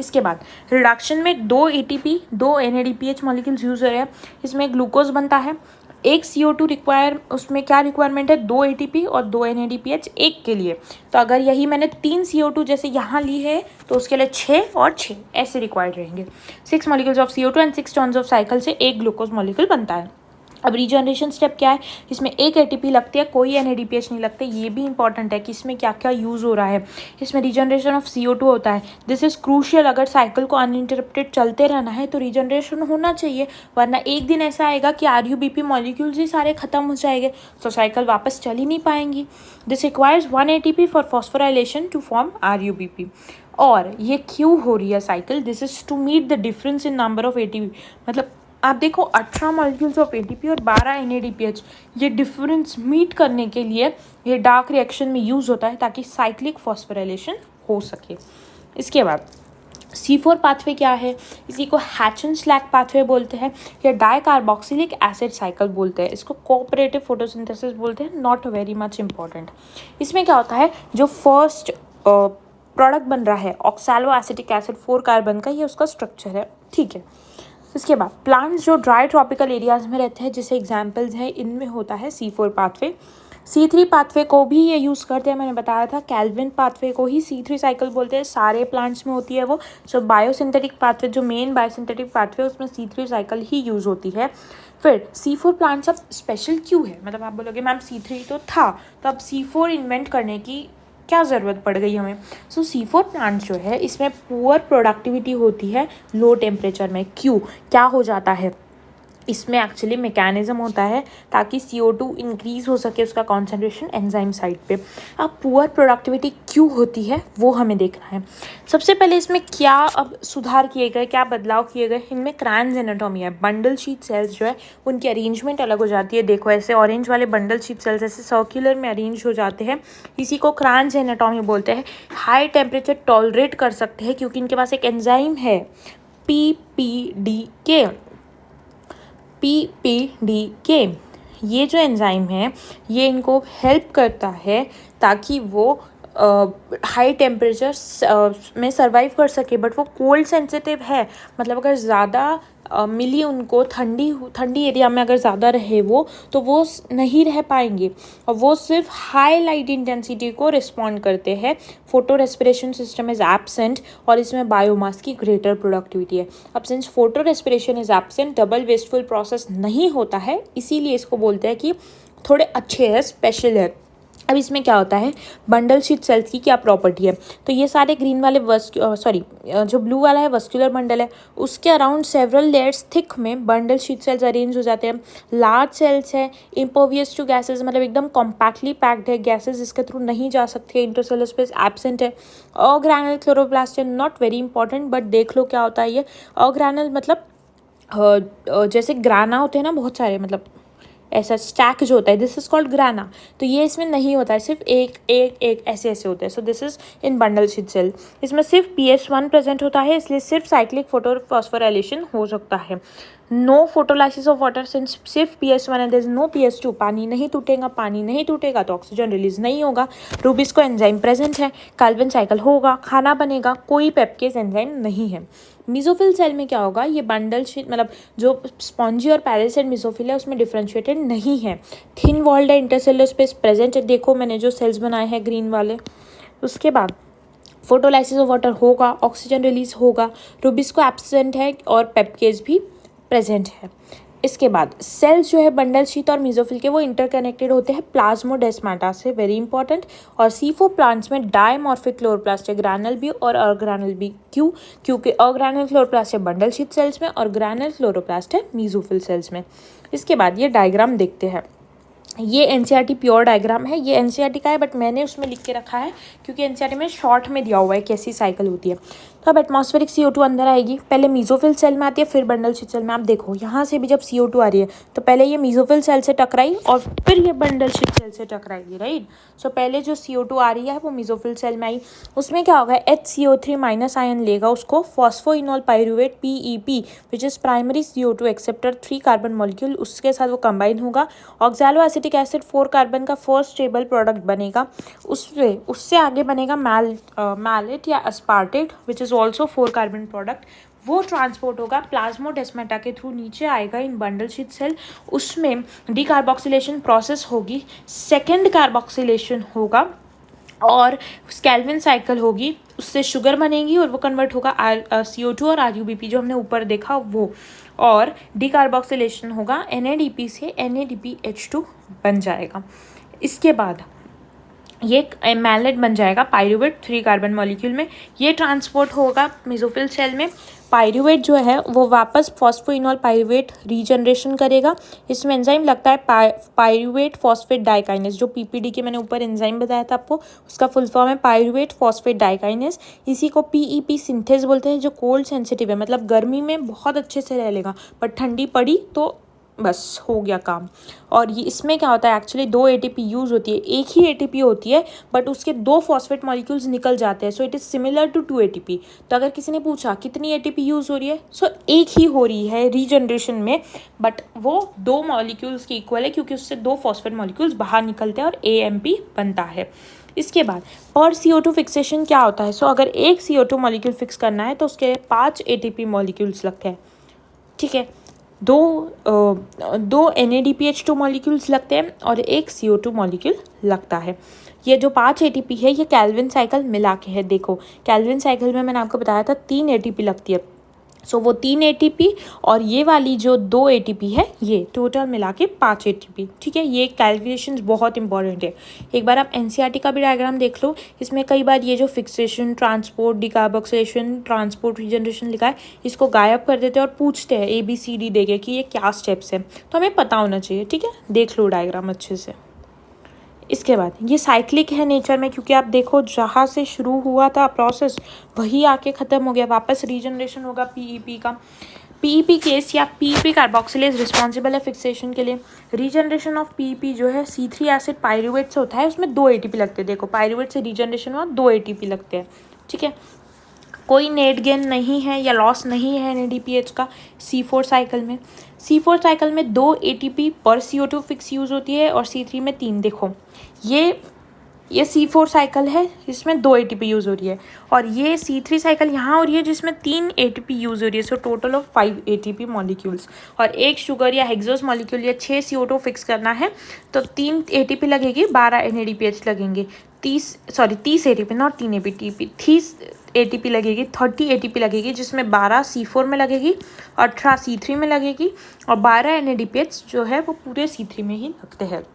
इसके बाद रिडक्शन में 2 ATP, 2 NADPH मॉलिक्यूल्स यूज हो रहे हैं। इसमें ग्लूकोज बनता है, एक CO2 रिक्वायर, उसमें क्या रिक्वायरमेंट है, 2 ATP और 2 NADPH एक के लिए। तो अगर यही मैंने 3 CO2 जैसे यहाँ ली है तो उसके लिए 6 और 6 ऐसे रिक्वायर्ड रहेंगे। 6 molecules of CO2 and 6 turns of cycle से एक ग्लूकोज मॉलिक्यूल बनता है। अब रीजनरेशन स्टेप क्या है, इसमें एक ATP लगती है, कोई NADPH नहीं लगते। ये भी इंपॉर्टेंट है कि इसमें क्या क्या यूज़ हो रहा है। इसमें रीजनरेशन ऑफ CO2 होता है, दिस इज़ क्रूशियल। अगर साइकिल को अनइंटरप्टेड चलते रहना है तो रीजनरेशन होना चाहिए, वरना एक दिन ऐसा आएगा कि RUBP मॉलिक्यूल्स ही सारे खत्म हो जाएंगे, तो साइकिल वापस चल ही नहीं पाएंगी। This requires 1 ATP for phosphorylation to form RUBP। और ये क्यों हो रही है cycle, this is to meet the difference in number of ATP। मतलब आप देखो 18 मॉलिक्यूल्स ऑफ ATP और 12 NADPH, ये डिफरेंस मीट करने के लिए ये डार्क रिएक्शन में यूज़ होता है ताकि साइक्लिक फॉस्फोराइलेशन हो सके। इसके बाद C4 पाथवे क्या है, इसी को हैचन स्लैक पाथवे बोलते हैं या डाई कार्बोक्सिलिक एसिड साइकिल बोलते हैं। इसको कोऑपरेटिव फोटोसिंथेसिस बोलते हैं, नॉट वेरी मच इंपॉर्टेंट। इसमें क्या होता है, जो फर्स्ट प्रोडक्ट बन रहा है ऑक्सैलो एसिटिक एसिड 4 कार्बन का, ये उसका स्ट्रक्चर है, ठीक है। इसके बाद प्लांट्स जो ड्राई ट्रॉपिकल एरियाज़ में रहते हैं, जैसे एग्जांपल्स हैं, इनमें होता है C4 पाथवे। C3 पाथवे को भी ये यूज़ करते हैं, मैंने बताया था। कैल्विन पाथवे को ही C3 साइकिल बोलते हैं, सारे प्लांट्स में होती है वो। सो बायोसिंथेटिक पाथवे, जो मेन बायोसिंथेटिक पाथवे, उसमें C3 साइकिल ही यूज़ होती है। फिर C4 प्लांट्स अब स्पेशल क्यों है, मतलब आप बोलोगे मैम C3 तो था, तो अब C4 इन्वेंट करने की क्या ज़रूरत पड़ गई हमें। सो C4 प्लांट जो है इसमें पुअर प्रोडक्टिविटी होती है लो टेम्परेचर में। क्यों, क्या हो जाता है, इसमें एक्चुअली मैकेनिज्म होता है ताकि CO2 इंक्रीज हो सके, उसका कॉन्सेंट्रेशन एंजाइम साइड पे। अब पुअर प्रोडक्टिविटी क्यों होती है वो हमें देखना है। सबसे पहले इसमें क्या अब सुधार किए गए, क्या बदलाव किए गए, इनमें क्रैन्स एनाटॉमी है। बंडल शीट सेल्स जो है उनकी अरेंजमेंट अलग हो जाती है। देखो ऐसे ऑरेंज वाले बंडल शीट सेल्स ऐसे सर्कुलर में अरेंज हो जाते हैं, इसी को क्रैन्स एनाटॉमी बोलते हैं। हाई टेम्परेचर टॉलरेट कर सकते हैं क्योंकि इनके पास एक एंजाइम है PPDK। PPDK ये जो एंजाइम है ये इनको हेल्प करता है ताकि वो हाई टेम्परेचर में सर्वाइव कर सके, बट वो कोल्ड सेंसिटिव है। मतलब अगर ज़्यादा मिली उनको ठंडी एरिया में अगर ज़्यादा रहे वो, तो वो नहीं रह पाएंगे और वो सिर्फ हाई लाइट इंटेंसिटी को रिस्पॉन्ड करते हैं। Photo respiration system is absent और इसमें बायोमास की ग्रेटर प्रोडक्टिविटी है। अब since photo respiration is absent, double wasteful process नहीं होता है, इसीलिए इसको बोलते हैं कि थोड़े अच्छे हैं, स्पेशल है। अब इसमें क्या होता है, बंडल शीट सेल्स की क्या प्रॉपर्टी है, तो ये सारे ग्रीन वाले जो ब्लू वाला है वस्कुलर बंडल है, उसके अराउंड सेवरल लेयर्स थिक में बंडल शीट सेल्स अरेंज हो जाते हैं। लार्ज सेल्स है, इम्पर्वियस टू गैसेज, मतलब एकदम कॉम्पैक्टली पैक्ड है, गैसेज इसके थ्रू नहीं जा सकती, इंटरसेलुलर स्पेस एब्सेंट है। अग्रैनुलर क्लोरोप्लास्ट है, नॉट वेरी इंपॉर्टेंट, बट देख लो क्या होता है ये अग्रैनुलर, मतलब जैसे ग्राना होते हैं ना बहुत सारे, मतलब ऐसा स्टैक जो होता है, दिस इज कॉल्ड ग्राना, तो ये इसमें नहीं होता है, सिर्फ एक एक एक ऐसे ऐसे होते हैं। So this is in bundle sheath cell. इसमें सिर्फ PS1 प्रेजेंट होता है, इसलिए सिर्फ साइक्लिक फोटोफॉस्फोराइलेशन हो सकता है। No photolysis of water, since सिर्फ PS1 and there is no PS2, पानी नहीं टूटेगा तो ऑक्सीजन रिलीज नहीं होगा। रूबिस्को एंजाइम प्रेजेंट है, कार्बन साइकिल होगा, खाना बनेगा, कोई पेप्केज एंजाइम नहीं है। मीजोफिल सेल में क्या होगा, ये बंडल शीट मतलब जो स्पॉन्जी और पैरासाइट मीजोफिल है उसमें डिफरेंशिएटेड नहीं है। थिन वॉल्ड है, इंटरसेलुलर स्पेस प्रेजेंट है, देखो मैंने जो सेल्स बनाए हैं ग्रीन वाले। उसके बाद फोटोलाइसिस ऑफ वाटर होगा, ऑक्सीजन रिलीज होगा, रूबिस्को एब्सेंट है और पेप्केज भी प्रेजेंट है। इसके बाद सेल्स जो है बंडल शीट और मीजोफिल के वो इंटरकनेक्टेड होते हैं प्लाज्मोडेस्माटा से, वेरी इंपॉर्टेंट। और C4 प्लांट्स में डायमॉर्फिक क्लोरोप्लास्ट है, ग्रैनल भी और अग्रैनुल भी। क्यों? क्योंकि अग्रैनुल क्लोरोप्लास्ट है बंडल शीट सेल्स में और ग्रैनुल क्लोरोप्लास्ट है मीजोफिल सेल्स में। इसके बाद ये डायग्राम देखते हैं, ये NCERT प्योर डायग्राम है, ये NCERT का है बट मैंने उसमें लिख के रखा है क्योंकि NCERT में शॉर्ट में दिया हुआ है कैसी साइकिल होती है। तो अब एटमॉस्फेरिक CO2 अंदर आएगी, पहले मीजोफिल सेल में आती है फिर बंडल शीट सेल में। आप देखो यहाँ से भी जब CO2 आ रही है तो पहले ये मीजोफिल सेल से टकराई और फिर ये बंडल शीट सेल से टकराएगी, राइट। सो पहले जो CO2 आ रही है वो मीजोफिल सेल में आई, उसमें क्या होगा, HCO3- आयन लेगा उसको, phosphoenol pyruvate PEP which is primary CO2 acceptor 3 carbon molecule, उसके साथ वो कंबाइन होगा। ऑक्सैलो एसिटिक एसिड 4 कार्बन का फर्स्ट स्टेबल प्रोडक्ट बनेगा, उससे आगे बनेगा मैलेट या aspartate which is also 4 carbon product. वो ट्रांसपोर्ट होगा प्लाज्मोडेस्माटा के थ्रू, नीचे आएगा इन बंडल शीट सेल, उसमें डीकार्बोक्सिलेशन प्रोसेस होगी, सेकेंड कार्बोक्सिलेशन होगा और स्केल्विन साइकिल होगी, उससे शुगर बनेगी और वो कन्वर्ट होगा CO2 और RUBP जो हमने ऊपर देखा वो, और डीकार्बोक्सिलेशन होगा NADP से NADPH2 बन जाएगा। इसके बाद ये मैलेट बन जाएगा पाइरुवेट 3 कार्बन मॉलिक्यूल में, ये ट्रांसपोर्ट होगा मेसोफिल सेल में। पाइरुवेट जो है वो वापस फॉस्फोइनोल पाइरुवेट रीजनरेशन करेगा, इसमें एंजाइम लगता है पाइरुवेट फॉस्फेट डाइकाइनेस, जो PPD के मैंने ऊपर एंजाइम बताया था आपको, उसका फुल फॉर्म है पाइरुवेट फॉस्फेट डाइकाइनेस। इसी को PEP सिंथेस बोलते हैं, जो कोल्ड सेंसिटिव है, मतलब गर्मी में बहुत अच्छे से रह लेगा पर ठंडी पड़ी तो बस हो गया काम। और ये इसमें क्या होता है, एक्चुअली 2 ATP यूज़ होती है, एक ही ATP होती है बट उसके 2 फॉस्फेट मॉलिक्यूल्स निकल जाते हैं, so it is similar to 2 ATP। तो अगर किसी ने पूछा कितनी ATP यूज़ हो रही है, सो एक ही हो रही है रीजनरेशन में, बट वो 2 मॉलिक्यूल्स की इक्वल है क्योंकि उससे 2 फॉस्फेट मॉलिक्यूल्स बाहर निकलते हैं और AMP बनता है। इसके बाद पर CO2 फिक्सेशन क्या होता है, सो अगर एक CO2 मॉलिक्यूल फिक्स करना है तो उसके 5 ATP मॉलिक्यूल्स लगते हैं, ठीक है, दो NADPH2 मॉलिक्यूल्स लगते हैं और एक CO2 मॉलिक्यूल लगता है। ये जो 5 ATP है ये कैल्विन साइकिल मिला के है, देखो कैल्विन साइकिल में मैंने आपको बताया था 3 ATP लगती है, सो वो 3 ATP और ये वाली जो 2 ATP है ये टोटल मिला के 5 ATP, ठीक है। ये कैलकुलेशंस बहुत इंपॉर्टेंट है। एक बार आप NCERT का भी डायग्राम देख लो, इसमें कई बार ये जो fixation, transport, decarboxylation, transport, regeneration लिखा है इसको गायब कर देते हैं और पूछते हैं ABCD देके कि ये क्या स्टेप्स है, तो हमें पता होना चाहिए, ठीक है। देख लो डायग्राम अच्छे से। इसके बाद ये साइक्लिक है नेचर में, क्योंकि आप देखो जहाँ से शुरू हुआ था प्रोसेस वही आके ख़त्म हो गया, वापस रीजनरेशन होगा PEP का। PEP केस या PEP कार्बोक्सिलेज रिस्पॉन्सिबल है फिक्सेशन के लिए। रीजनरेशन ऑफ PEP जो है C3 एसिड पाइरुवेट से होता है, उसमें 2 ATP लगते हैं, देखो पाइरुवेट से रीजनरेशन हुआ 2 ATP लगते हैं, ठीक है। कोई नेट गेन नहीं है या लॉस नहीं है NADPH का C4 साइकिल में। C4 साइकिल में 2 ATP पर CO2 फिक्स यूज़ होती है और C3 में 3। देखो ये C4 साइकिल है जिसमें 2 ATP यूज़ हो रही है, और ये C3 साइकिल यहाँ हो रही है जिसमें 3 ATP यूज़ हो रही है। So total of 5 ATP molecules, और एक शुगर या हेक्सोस मॉलिक्यूल या 6 CO2 फिक्स करना है तो 3 ATP लगेगी, 12 NADPH लगेंगे। 30 ATP, नॉट 3 ATP, 30 ATP लगेगी, 30 ATP लगेगी, जिसमें 12 C4 में लगेगी, 18 C3 में लगेगी, और 12 NADPH जो है वो पूरे C3 में ही लगते हैं।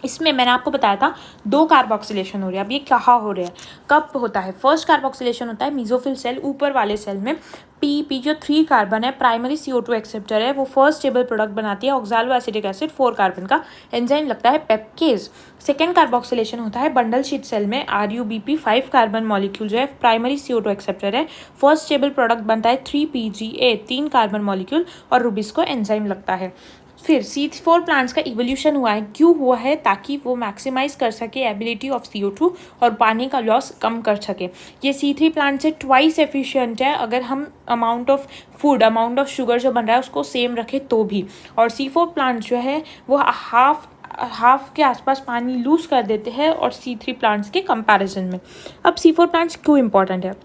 इसमें मैंने आपको बताया था 2 कार्बोक्सिलेशन हो रही है। अब ये कहाँ हो रहा है, कब होता है? फर्स्ट कार्बोक्सिलेशन होता है मेसोफिल सेल, ऊपर वाले सेल में। पीईपी जो 3 कार्बन है, प्राइमरी CO2 एक्सेप्टर है, वो फर्स्ट स्टेबल प्रोडक्ट बनाती है ऑक्सैलो एसिटिक एसिड 4 कार्बन का। एंजाइम लगता है पेप्केज। सेकेंड कार्बोक्सिलेशन होता है बंडल शीट सेल में। RUBP 5 कार्बन मॉलिक्यूल जो है प्राइमरी CO2 एक्सेप्टर है, फर्स्ट स्टेबल प्रोडक्ट बनता है 3PGA 3 कार्बन मॉलिक्यूल, और रुबिस्को एंजाइम लगता है। फिर C4 प्लांट्स का इवोल्यूशन हुआ है, क्यों हुआ है? ताकि वो मैक्सिमाइज कर सके एबिलिटी ऑफ CO2 और पानी का लॉस कम कर सके। ये C3 प्लांट से ट्वाइस एफिशिएंट है अगर हम amount of food, amount of sugar जो बन रहा है उसको सेम रखें तो भी। और C4 प्लांट जो है वो हाफ के आसपास पानी लूज कर देते हैं और C3 प्लांट्स के कंपैरिजन में। अब C4 प्लांट्स क्यों इंपॉर्टेंट है?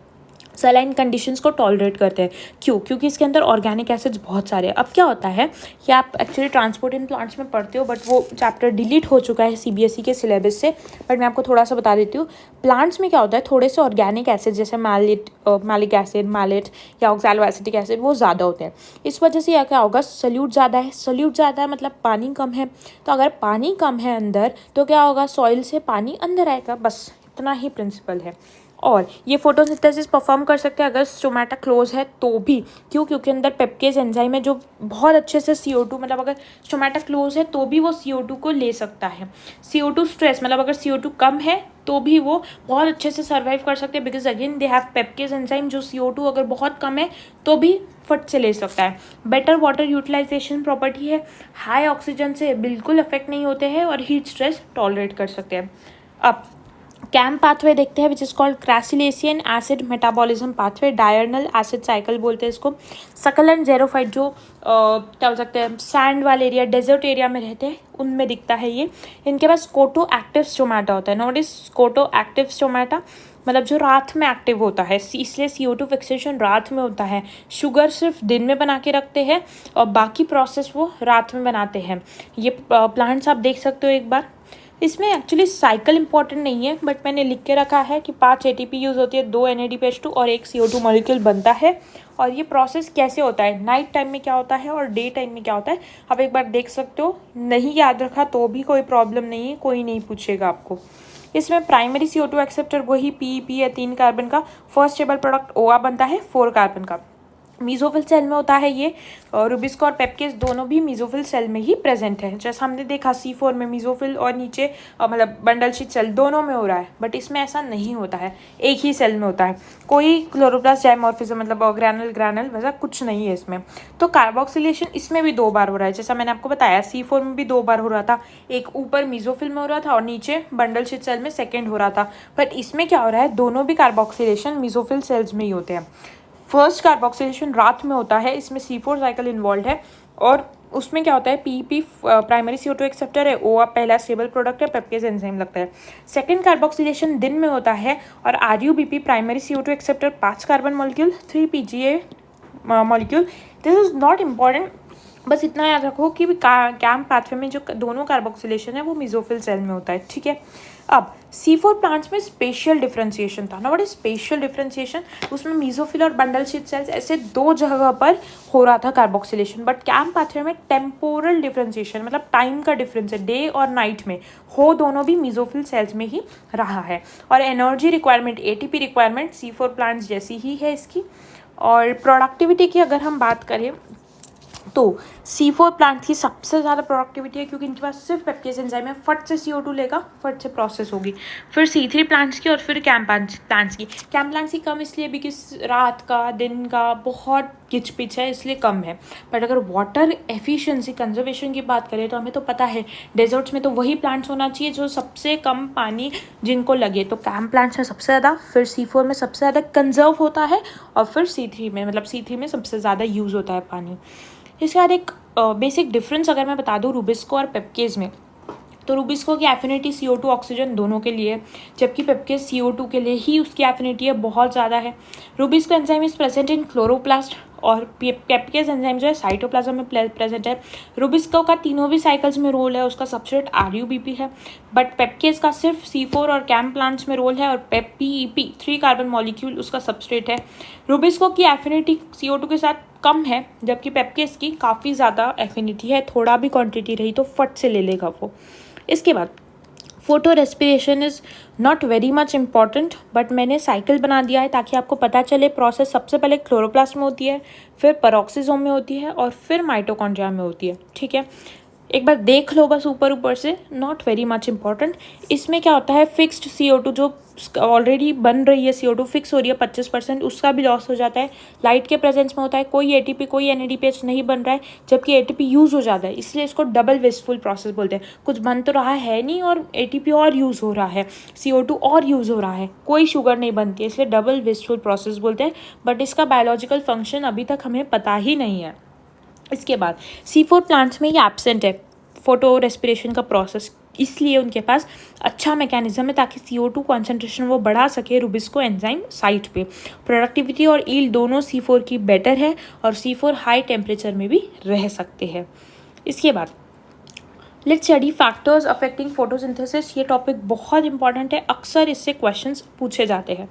सलाइन कंडीशंस को टॉलरेट करते हैं। क्यों? क्योंकि इसके अंदर ऑर्गेनिक एसिड्स बहुत सारे हैं। अब क्या होता है कि आप एक्चुअली ट्रांसपोर्ट इन प्लांट्स में पढ़ते हो, बट वो चैप्टर डिलीट हो चुका है CBSE के सिलेबस से, बट मैं आपको थोड़ा सा बता देती हूँ। प्लांट्स में क्या होता है, थोड़े से ऑर्गेनिक एसिड जैसे मैलिक एसिड, मैलेट या ऑक्सैलो एसिटिक एसिड वो ज़्यादा होते हैं। इस वजह से क्या होगा, सल्यूट ज़्यादा है। सल्यूट ज़्यादा है मतलब पानी कम है, तो अगर पानी कम है अंदर तो क्या होगा, सॉइल से पानी अंदर आएगा, बस इतना ही प्रिंसिपल है। और ये फोटोसिंथेसिस परफॉर्म कर सकते हैं अगर स्टोमेटा क्लोज है तो भी। क्यों? क्योंकि अंदर पेप्केज एंजाइम है जो बहुत अच्छे से CO2, मतलब अगर स्टोमेटा क्लोज है तो भी वो CO2 को ले सकता है। CO2 स्ट्रेस, मतलब अगर CO2 कम है तो भी वो बहुत अच्छे से सर्वाइव कर सकते हैं, because again they have PEPcase enzyme जो CO2 अगर बहुत कम है तो भी फट से ले सकता है। बेटर वाटर यूटिलाइजेशन प्रॉपर्टी है, हाई ऑक्सीजन से बिल्कुल अफेक्ट नहीं होते हैं और हीट स्ट्रेस टॉलरेट कर सकते हैं। अब कैम पाथवे देखते हैं, which is called crassulacean acid metabolism pathway, diurnal acid cycle बोलते हैं इसको। सकलेंट जेरोफाइट जो क्या बोल सकते हैं, सैंड वाले एरिया, डेजर्ट एरिया में रहते हैं, उनमें दिखता है ये। इनके पास कोटो एक्टिव स्टोमेटा होता है। नॉट इज कोटो एक्टिव स्टोमेटा मतलब जो रात में एक्टिव होता है, इसलिए CO2 फिक्सेशन रात में होता है। शुगर सिर्फ दिन में बना के रखते हैं और बाकी प्रोसेस वो रात में बनाते हैं। ये प्लांट्स आप देख सकते हो एक बार। इसमें एक्चुअली साइकिल इंपॉर्टेंट नहीं है, बट मैंने लिख के रखा है कि 5 ATP यूज़ होती है, 2 NADPH2 और 1 CO2 मॉलिक्यूल बनता है। और ये प्रोसेस कैसे होता है, नाइट टाइम में क्या होता है और डे टाइम में क्या होता है, आप एक बार देख सकते हो। नहीं याद रखा तो भी कोई प्रॉब्लम नहीं है, कोई नहीं पूछेगा आपको। इसमें प्राइमरी CO2 एक्सेप्टर वही PEP है 3 कार्बन का। फर्स्ट स्टेबल प्रोडक्ट OA बनता है 4 कार्बन का। मीजोफिल सेल में होता है ये, रुबिस्को और पेप्केज दोनों भी मीजोफिल सेल में ही प्रेजेंट है। जैसा हमने देखा C4 में मीजोफिल और नीचे मतलब बंडल शीट सेल दोनों में हो रहा है, बट इसमें ऐसा नहीं होता है, एक ही सेल में होता है। कोई क्लोरोप्लास्ट डायमॉर्फिज्म मतलब ग्रैनल वैसा कुछ नहीं है इसमें। तो कार्बोक्सिलेशन इसमें भी 2 बार हो रहा है, जैसा मैंने आपको बताया C4 में भी 2 बार हो रहा था, एक ऊपर मीजोफिल में हो रहा था और नीचे बंडल शीट सेल में सेकेंड हो रहा था। बट इसमें क्या हो रहा है, दोनों भी कार्बोक्सिलेशन मीजोफिल सेल्स में ही होते हैं। फर्स्ट कार्बोक्सिलेशन रात में होता है, इसमें C4 साइकिल इन्वॉल्व है, और उसमें क्या होता है, PEP प्राइमरी CO2 एक्सेप्टर है, OA पहला स्टेबल प्रोडक्ट है, पेप्केज एंजाइम लगता है। सेकेंड कार्बोक्सिलेशन दिन में होता है और RUBP primary CO2 acceptor 5 carbon molecule, 3 PGA molecule. This is not important, बस इतना याद रखो कि कैम पाथवे में जो दोनों कार्बोक्सिलेशन है वो मीजोफिल सेल में होता है, ठीक है। अब C4 प्लांट्स में स्पेशल डिफरेंशिएशन था ना। What is special differentiation? उसमें मीजोफिल और बंडल शीट सेल्स ऐसे 2 जगह पर हो रहा था कार्बोक्सिलेशन, बट कैम पाथवे में टेम्पोरल डिफरेंशिएशन मतलब टाइम का डिफरेंस है, डे और नाइट में हो दोनों भी मीजोफिल सेल्स में ही रहा है। और energy requirement, ATP requirement C4 plants जैसी ही है इसकी। और प्रोडक्टिविटी की अगर हम बात करें तो C4 प्लांट की सबसे ज़्यादा प्रोडक्टिविटी है क्योंकि इनके पास सिर्फ पेप्टेज एंजाइम है, फट से CO2 लेगा, फट से प्रोसेस होगी। फिर C3 प्लांट्स की और फिर कैम प्लांट्स की। कैम प्लांट्स की कम इसलिए बिकॉज रात का दिन का बहुत किच पिच है इसलिए कम है। बट अगर वाटर एफिशिएंसी कंजर्वेशन की बात करें तो हमें तो पता है डेजर्ट्स में तो वही प्लांट्स होना चाहिए जो सबसे कम पानी जिनको लगे, तो कैम प्लांट्स में सबसे ज़्यादा, फिर C4 में सबसे ज़्यादा कंजर्व होता है और फिर C3 में, मतलब C3 में सबसे ज़्यादा यूज़ होता है पानी। इसके बाद एक बेसिक डिफरेंस अगर मैं बता दूँ रुबिस्को और पेप्केज में, तो रुबिस्को की एफिनिटी CO2 ऑक्सीजन दोनों के लिए है, जबकि पेप्केज CO2 के लिए ही उसकी एफिनिटी है बहुत ज़्यादा है। Rubisco enzyme is present in chloroplast और पेप्केज एंजाइम जो है साइटोप्लाज्म में प्रेजेंट है। रुबिस्को का तीनों भी साइकिल्स में रोल है, उसका सबस्ट्रेट RUBP है, बट पेप्केज का सिर्फ C4 और कैम प्लांट्स में रोल है और PEP 3 कार्बन मॉलिक्यूल उसका सबस्ट्रेट है। रुबिस्को की एफिनिटी CO2 के साथ कम है, जबकि पेप्केज की काफ़ी ज़्यादा एफिनिटी है, थोड़ा भी क्वांटिटी रही तो फट से ले लेगा वो। इसके बाद photo respiration is not very much important, but मैंने साइकिल बना दिया है ताकि आपको पता चले प्रोसेस सबसे पहले क्लोरोप्लास्ट में होती है, फिर पेरोक्सिसोम में होती है और फिर माइटोकॉन्ड्रिया में होती है। ठीक है, एक बार देख लो बस ऊपर से, नॉट वेरी मच इम्पॉर्टेंट। इसमें क्या होता है फिक्स्ड CO2 जो ऑलरेडी बन रही है CO2 फिक्स हो रही है 25%, उसका भी लॉस हो जाता है। लाइट के प्रेजेंस में होता है, कोई ATP कोई NADPH नहीं बन रहा है, जबकि ATP यूज़ हो जाता है, इसलिए इसको डबल वेस्टफुल प्रोसेस बोलते हैं। कुछ बन तो रहा है नहीं और ATP और यूज़ हो रहा है, CO2 और यूज़ हो रहा है, कोई शुगर नहीं बनती है, इसलिए डबल वेस्टफुल प्रोसेस बोलते हैं। बट इसका बायोलॉजिकल फंक्शन अभी तक हमें पता ही नहीं है। इसके बाद C4 प्लांट्स में ये एब्सेंट है फोटो रेस्पिरेशन का प्रोसेस, इसलिए उनके पास अच्छा मैकेनिज्म है ताकि CO2 कॉन्सेंट्रेशन वो बढ़ा सके रुबिस्को एंजाइम साइट पे। प्रोडक्टिविटी और ईल्ड दोनों C4 की बेटर है और C4 हाई टेम्परेचर में भी रह सकते हैं। इसके बाद let's study factors affecting photosynthesis. ये टॉपिक बहुत इंपॉर्टेंट है, अक्सर इससे क्वेश्चंस पूछे जाते हैं।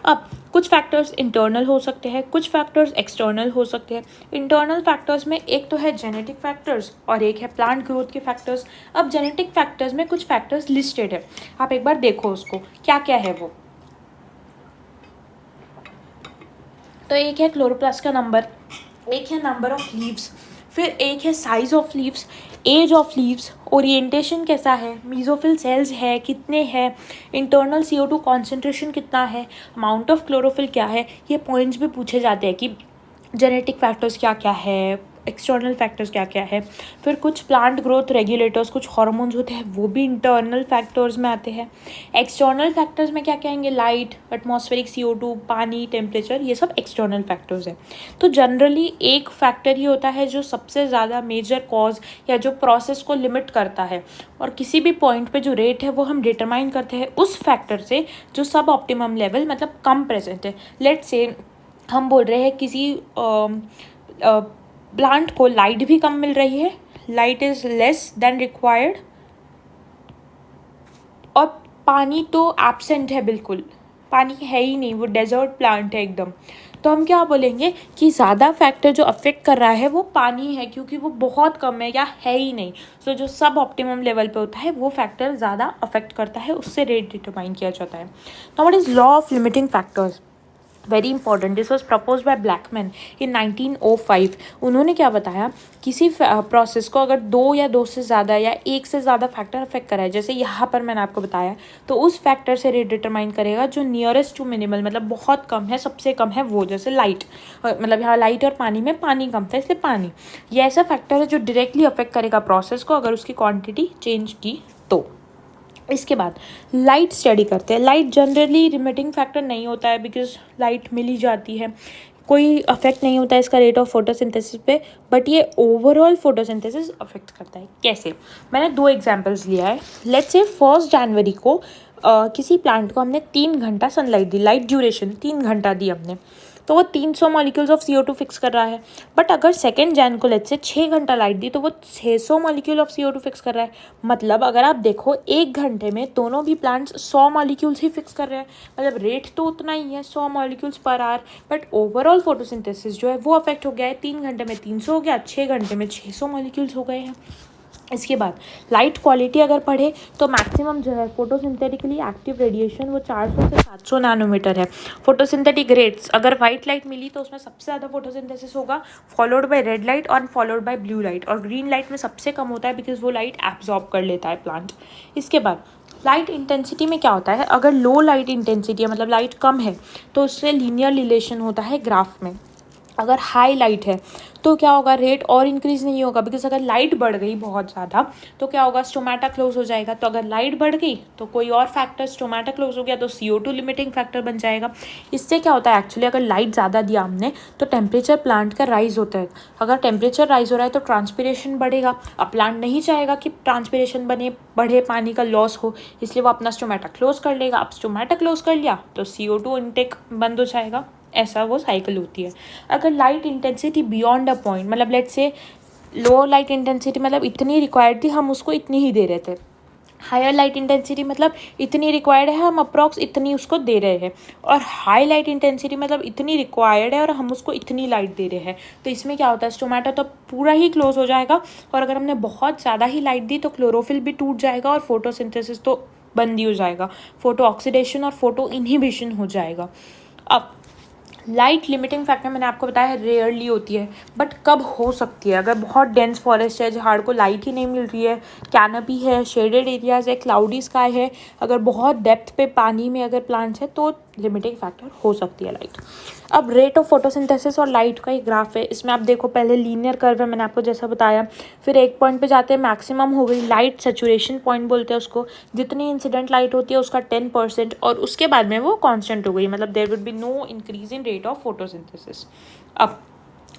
अब कुछ फैक्टर्स इंटरनल हो सकते हैं, कुछ फैक्टर्स एक्सटर्नल हो सकते हैं। इंटरनल फैक्टर्स में एक तो है जेनेटिक फैक्टर्स और एक है प्लांट ग्रोथ के फैक्टर्स। अब जेनेटिक फैक्टर्स में कुछ फैक्टर्स लिस्टेड है, आप एक बार देखो उसको क्या क्या है वो। तो एक है क्लोरोप्लास्ट का नंबर, एक है नंबर ऑफ लीव्स, फिर एक है size of leaves, age of leaves, orientation कैसा है, मीजोफिल सेल्स है कितने हैं, इंटरनल CO2 कॉन्सेंट्रेशन कितना है, अमाउंट ऑफ क्लोरोफिल क्या है। ये पॉइंट्स भी पूछे जाते हैं कि जेनेटिक फैक्टर्स क्या क्या है, एक्सटर्नल फैक्टर्स क्या क्या है। फिर कुछ प्लांट ग्रोथ रेगुलेटर्स, कुछ हार्मोन्स होते हैं वो भी इंटरनल फैक्टर्स में आते हैं। एक्सटर्नल फैक्टर्स में क्या कहेंगे, लाइट, एटमॉस्फेरिक CO2, पानी, टेम्परेचर, ये सब एक्सटर्नल फैक्टर्स हैं। तो जनरली एक फैक्टर ही होता है जो सबसे ज़्यादा मेजर कॉज या जो प्रोसेस को लिमिट करता है, और किसी भी पॉइंट पे जो रेट है वो हम डिटरमाइन करते हैं उस फैक्टर से जो सब ऑप्टिमम लेवल मतलब कम प्रेजेंट है। लेट्स से हम बोल रहे हैं किसी प्लांट को लाइट भी कम मिल रही है, light is less than required, और पानी तो एब्सेंट है, बिल्कुल पानी है ही नहीं, वो डेजर्ट प्लांट है एकदम। तो हम क्या बोलेंगे कि ज़्यादा फैक्टर जो अफेक्ट कर रहा है वो पानी है क्योंकि वो बहुत कम है या है ही नहीं। तो जो सब ऑप्टिमम लेवल पे होता है वो फैक्टर ज़्यादा अफेक्ट करता है, उससे रेट डिटरमाइन किया जाता है। Now what is law of limiting factors, very important. This was propose by Blackman in 1905। उन्होंने क्या बताया, किसी प्रोसेस को अगर दो या दो से ज़्यादा या एक से ज़्यादा फैक्टर अफेक्ट करा है, जैसे यहाँ पर मैंने आपको बताया, तो उस फैक्टर से रेट डिटरमाइन करेगा जो नियरेस्ट टू मिनिमल, मतलब बहुत कम है, सबसे कम है वो। जैसे लाइट, मतलब यहाँ लाइट और पानी में पानी कम था इसलिए पानी, ये ऐसा फैक्टर है जो डायरेक्टली अफेक्ट करेगा प्रोसेस को अगर उसकी क्वान्टिटी चेंज की तो। इसके बाद लाइट स्टडी करते हैं। लाइट जनरली लिमिटिंग फैक्टर नहीं होता है बिकॉज लाइट मिल ही जाती है, कोई अफेक्ट नहीं होता है इसका रेट ऑफ फोटोसिंथेसिस पे, बट ये ओवरऑल फोटोसिंथेसिस अफेक्ट करता है। कैसे, मैंने 2 एग्जांपल्स लिया है। लेट्स से 1 जनवरी को किसी प्लांट को हमने 3 घंटा सनलाइट दी, लाइट ड्यूरेशन 3 घंटा दी हमने, तो वो 300 मॉलिक्यूल्स ऑफ CO2 फिक्स कर रहा है। बट अगर 2 जैन को लेट्स से 6 घंटा लाइट दी तो वो 600 मॉलिक्यूल ऑफ CO2 फिक्स कर रहा है। मतलब अगर आप देखो 1 घंटे में दोनों भी प्लांट्स 100 मॉलिक्यूल्स ही फिक्स कर रहे हैं, मतलब रेट तो उतना ही है 100 molecules per hour, but overall photosynthesis जो है वो अफेक्ट हो गया है। 3 घंटे में 300 हो गया, 6 घंटे में 600 मॉलिक्यूल्स हो गए हैं। इसके बाद लाइट क्वालिटी अगर पढ़े तो मैक्सिमम जो है फोटोसिंथेटिकली एक्टिव रेडिएशन वो 400 से 700 नैनोमीटर है। फोटोसिंथेटिक रेट्स अगर वाइट लाइट मिली तो उसमें सबसे ज़्यादा फोटोसिंथेसिस होगा, फॉलोड बाय रेड लाइट और फॉलोड बाय ब्लू लाइट, और ग्रीन लाइट में सबसे कम होता है बिकॉज वो लाइट एब्जॉर्ब कर लेता है प्लांट। इसके बाद लाइट इंटेंसिटी में क्या होता है, अगर लो लाइट इंटेंसिटी है मतलब लाइट कम है तो उससे लीनियर रिलेशन होता है ग्राफ में। अगर हाई लाइट है तो क्या होगा, रेट और इंक्रीज़ नहीं होगा बिकॉज अगर लाइट बढ़ गई बहुत ज़्यादा तो क्या होगा, स्टोमेटा क्लोज हो जाएगा। तो अगर लाइट बढ़ गई तो कोई और फैक्टर, स्टोमेटा क्लोज हो गया तो CO2 लिमिटिंग फैक्टर बन जाएगा। इससे क्या होता है एक्चुअली, अगर लाइट ज़्यादा दिया हमने तो टेम्परेचर प्लांट का राइज होता है। अगर टेम्परेचर राइज हो रहा है तो ट्रांसपिरेशन बढ़ेगा। अब प्लांट नहीं चाहेगा कि ट्रांसपिरेशन बढ़े, पानी का लॉस हो, इसलिए वो अपना स्टोमेटा क्लोज कर लेगा। अब स्टोमेटा क्लोज कर लिया तो CO2 इनटेक बंद हो जाएगा। ऐसा वो साइकिल होती है। अगर light intensity beyond a point, मतलब लेट से लो लाइट इंटेंसिटी मतलब इतनी रिक्वायर्ड थी, हम उसको इतनी ही दे रहे थे। हायर लाइट इंटेंसिटी मतलब इतनी रिक्वायर्ड है, हम अप्रॉक्स इतनी उसको दे रहे हैं। और हाई लाइट इंटेंसिटी मतलब इतनी रिक्वायर्ड है और हम उसको इतनी लाइट दे रहे हैं। तो इसमें क्या होता है, स्टोमेटा तो पूरा ही क्लोज हो जाएगा, और अगर हमने बहुत ज़्यादा ही लाइट दी तो क्लोरोफिल भी टूट जाएगा और फोटोसिंथेसिस तो बंद ही हो जाएगा, फोटो ऑक्सीडेशन और फोटो इनहिबिशन हो जाएगा। अब लाइट लिमिटिंग फैक्टर मैंने आपको बताया रेयरली होती है, बट कब हो सकती है, अगर बहुत डेंस फॉरेस्ट है, झाड़ को लाइट ही नहीं मिल रही है, कैनपी है, शेडेड एरियाज है, क्लाउडी स्काई है, अगर बहुत डेप्थ पे पानी में अगर प्लांट्स है तो लिमिटिंग फैक्टर हो सकती है लाइट। अब रेट ऑफ फोटोसिंथेसिस और लाइट का एक ग्राफ है, इसमें आप देखो पहले लीनियर कर्व है मैंने आपको जैसा बताया, फिर एक पॉइंट पे जाते हैं मैक्सिमम हो गई, लाइट सेचुरेशन पॉइंट बोलते हैं उसको, जितनी इंसिडेंट लाइट होती है उसका 10%, और उसके बाद में वो कांस्टेंट हो गई, मतलब there would be no increase in rate of photosynthesis. अब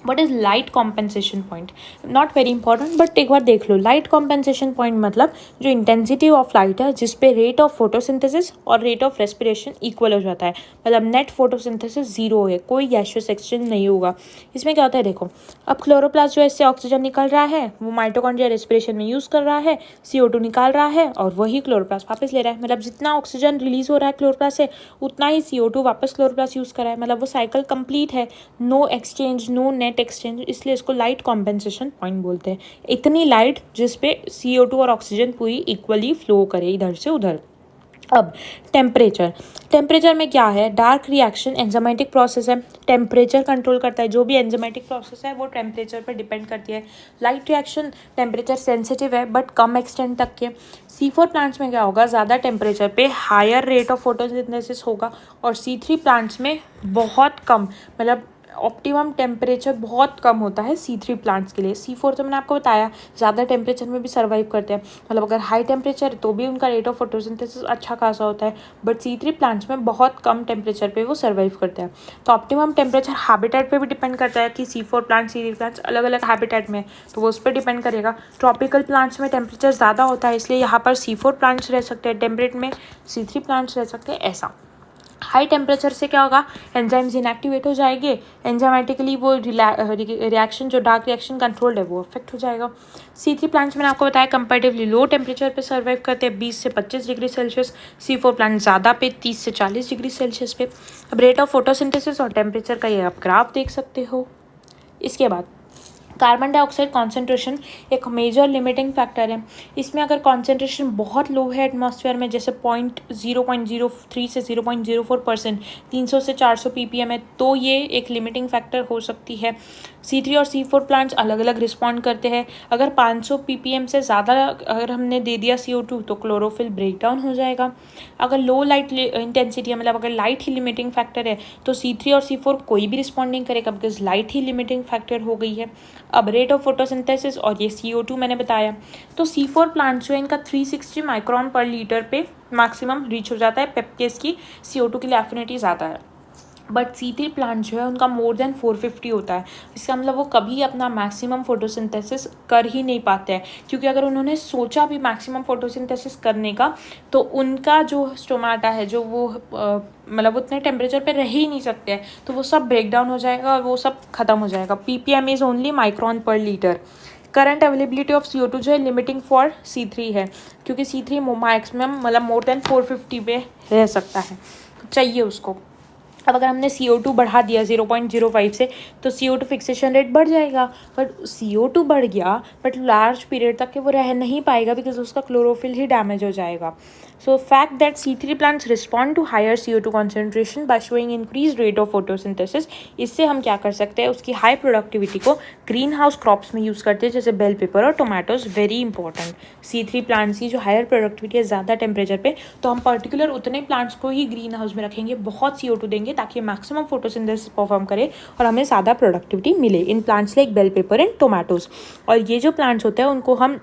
what is light compensation point, not very important but एक बार देख लो। लाइट कॉम्पेंसेशन पॉइंट मतलब जो इंटेंसिटी ऑफ लाइट है जिस पे रेट ऑफ फोटोसिंथेसिस और रेट ऑफ रेस्पिरेशन इक्वल हो जाता है, मतलब नेट फोटोसिंथेसिस जीरो है, कोई गैसियस एक्सचेंज नहीं होगा। इसमें क्या होता है देखो, अब क्लोरोप्लास्ट जो है इससे ऑक्सीजन निकल रहा है, वो माइटोकॉन्ड्रिया रेस्पिरेशन में यूज़ कर रहा है, CO2 निकाल रहा है और वही क्लोरोप्लास्ट वापस ले रहा है, मतलब जितना ऑक्सीजन रिलीज हो रहा है क्लोरोप्लास्ट से उतना ही CO2 वापस क्लोरोप्लास्ट यूज़ कर रहा है, मतलब वो साइकिल कंप्लीट है, no exchange, no net exchange, इसलिए इसको लाइट कॉम्पेंसेशन पॉइंट बोलते हैं। इतनी लाइट जिस पे CO2 और ऑक्सीजन पूरी इक्वली फ्लो करे इधर से उधर। अब टेम्परेचर में क्या है, डार्क रिएक्शन एंजाइमेटिक प्रोसेस है, टेम्परेचर कंट्रोल करता है, जो भी एंजाइमेटिक प्रोसेस है वो टेम्परेचर पर डिपेंड करती है। लाइट रिएक्शन टेम्परेचर सेंसिटिव है बट कम एक्सटेंट तक के। C4 प्लांट्स में क्या होगा, ज़्यादा टेम्परेचर पे हायर रेट ऑफ फोटोसिंथेसिस होगा, और C3 प्लांट्स में बहुत कम, मतलब ऑप्टिमम टेम्परेचर बहुत कम होता है C3 प्लांट्स के लिए। C4 तो मैंने आपको बताया ज़्यादा टेम्परेचर में भी सर्वाइव करते हैं, मतलब अगर हाई टेम्परेचर है तो भी उनका रेट ऑफ फोटोसिंथेसिस अच्छा खासा होता है, बट C3 प्लांट्स में बहुत कम टेम्परेचर पे वो सर्वाइव करते हैं। तो ऑप्टिमम टेम्परेचर हैबिटेट पे भी डिपेंड करता है कि C4 प्लांट C3 प्लांट्स अलग अलग हैबिटेट में, तो वो उस पर डिपेंड करेगा। ट्रॉपिकल प्लांट्स में टेम्परेचर ज़्यादा होता है, इसलिए यहाँ पर C4 प्लांट्स रह सकते हैं टेम्परेट में, C3 प्लांट्स रह सकते हैं, ऐसा। हाई टेम्परेचर से क्या होगा, एंजाइम्स इनएक्टिवेट हो जाएंगे, एंजाइमेटिकली वो रिएक्शन जो डार्क रिएक्शन कंट्रोल्ड है वो अफेक्ट हो जाएगा। C3 प्लांट्स मैंने आपको बताया कंपैरेटिवली लो टेम्परेचर पे सर्वाइव करते हैं, 20 से 25 डिग्री सेल्सियस। C4 प्लांट ज़्यादा पे 30 से 40 डिग्री सेल्सियस पे। अब रेट ऑफ फोटोसिंथेसिस और टेम्परेचर का ये आप ग्राफ देख सकते हो। इसके बाद कार्बन डाइऑक्साइड कॉन्सेंट्रेशन एक मेजर लिमिटिंग फैक्टर है। इसमें अगर कॉन्सेंट्रेशन बहुत लो है एटमॉस्फेयर में, जैसे 0.03 से 0.04%, 300 से 400 ppm है, तो ये एक लिमिटिंग फैक्टर हो सकती है। C3 और C4 प्लांट्स अलग अलग रिस्पॉन्ड करते हैं। अगर 500 ppm से ज़्यादा अगर हमने दे दिया CO2 तो क्लोरोफिल ब्रेक डाउन हो जाएगा। अगर लो लाइट इंटेंसिटी है, मतलब अगर लाइट ही लिमिटिंग फैक्टर है, तो C3 और C4 कोई भी रिस्पॉन्ड नहीं करेगा because light he limiting factor हो गई है। अब रेट ऑफ फोटोसिंथेसिस और ये CO2 मैंने बताया, तो C4 प्लांट जो है इनका 360 माइक्रोन पर लीटर पे मैक्सिमम रीच हो जाता है, पेप्केस की CO2 के लिए एफिनिटी ज़्यादा है, बट C3 प्लांट जो है उनका मोर देन 450 होता है। इसका मतलब वो कभी अपना मैक्सिमम फोटोसिंथेसिस कर ही नहीं पाते हैं, क्योंकि अगर उन्होंने सोचा भी मैक्सिमम फोटोसिंथेसिस करने का तो उनका जो स्टोमेटा है जो वो मतलब उतने टेम्परेचर पे रह ही नहीं सकते हैं, तो वो सब ब्रेक डाउन हो जाएगा और वो सब ख़त्म हो जाएगा। ppm इज़ ओनली माइक्रोन पर litre. Current availability of CO2 जो है लिमिटिंग फॉर C3 है, क्योंकि C3 मैक्सिमम मतलब मोर देन 450 पे रह सकता है, चाहिए उसको। अब अगर हमने CO2 बढ़ा दिया 0.05 से तो CO2 फिक्सेशन रेट बढ़ जाएगा, बट CO2 बढ़ गया बट लार्ज पीरियड तक के वो रह नहीं पाएगा बिकॉज उसका क्लोरोफिल ही डैमेज हो जाएगा. So fact that C3 plants respond to higher CO2 concentration by showing increase rate of photosynthesis. इससे हम क्या कर सकते हैं, उसकी हाई प्रोडक्टिविटी को ग्रीन हाउस क्रॉप्स में यूज़ करते हैं जैसे बेल पेपर और tomatoes. Very important. C3 plants की जो हायर प्रोडक्टिविटी है ज़्यादा टेम्परेचर पे, तो हम पर्टिकुलर उतने प्लांट्स को ही ग्रीन हाउस में रखेंगे, बहुत CO2 देंगे ताकि मैक्सिमम फोटोसिंथेसिस परफॉर्म करे और हमें ज़्यादा प्रोडक्टिविटी मिले इन plants like bell pepper and tomatoes. और ये जो प्लांट्स होते हैं उनको हम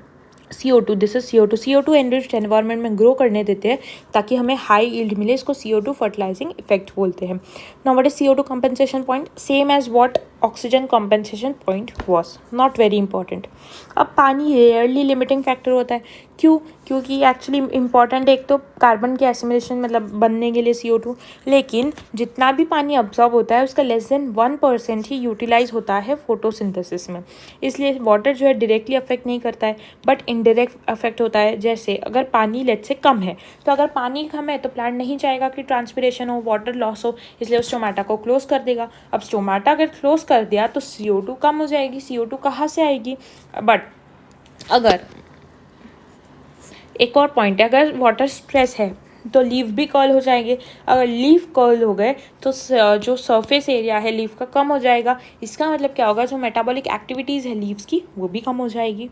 CO2, this is CO2 enriched environment में ग्रो करने देते हैं ताकि हमें हाई यील्ड मिले. इसको CO2 फर्टिलाइजिंग इफेक्ट बोलते हैं. Now what is CO2 compensation point? Same as what oxygen compensation point was, not very important. अब पानी रेयरली लिमिटिंग फैक्टर होता है. क्यों? क्योंकि एक्चुअली इंपॉर्टेंट एक तो कार्बन के एसिमिलेशन मतलब बनने के लिए CO2, लेकिन जितना भी पानी अब्जॉर्ब होता है उसका लेस देन 1% ही यूटिलाइज होता है फोटोसिंथेसिस में. इसलिए वाटर जो है डायरेक्टली अफेक्ट नहीं करता है बट इनडायरेक्ट अफेक्ट होता है. जैसे अगर पानी लेट से कम है, तो अगर पानी कम है तो प्लांट नहीं चाहेगा कि ट्रांसपिरेशन हो, वाटर लॉस हो, इसलिए उस स्टोमेटा को क्लोज कर देगा. अब स्टोमेटा अगर क्लोज कर दिया तो CO2 कम हो जाएगी. CO2 कहाँ से आएगी? बट अगर एक और पॉइंट है, अगर वाटर स्ट्रेस है तो लीफ भी कर्ल हो जाएंगे. अगर लीफ कर्ल हो गए तो जो सरफेस एरिया है लीफ का कम हो जाएगा. इसका मतलब क्या होगा, जो मेटाबॉलिक एक्टिविटीज़ है लीव्स की वो भी कम हो जाएगी.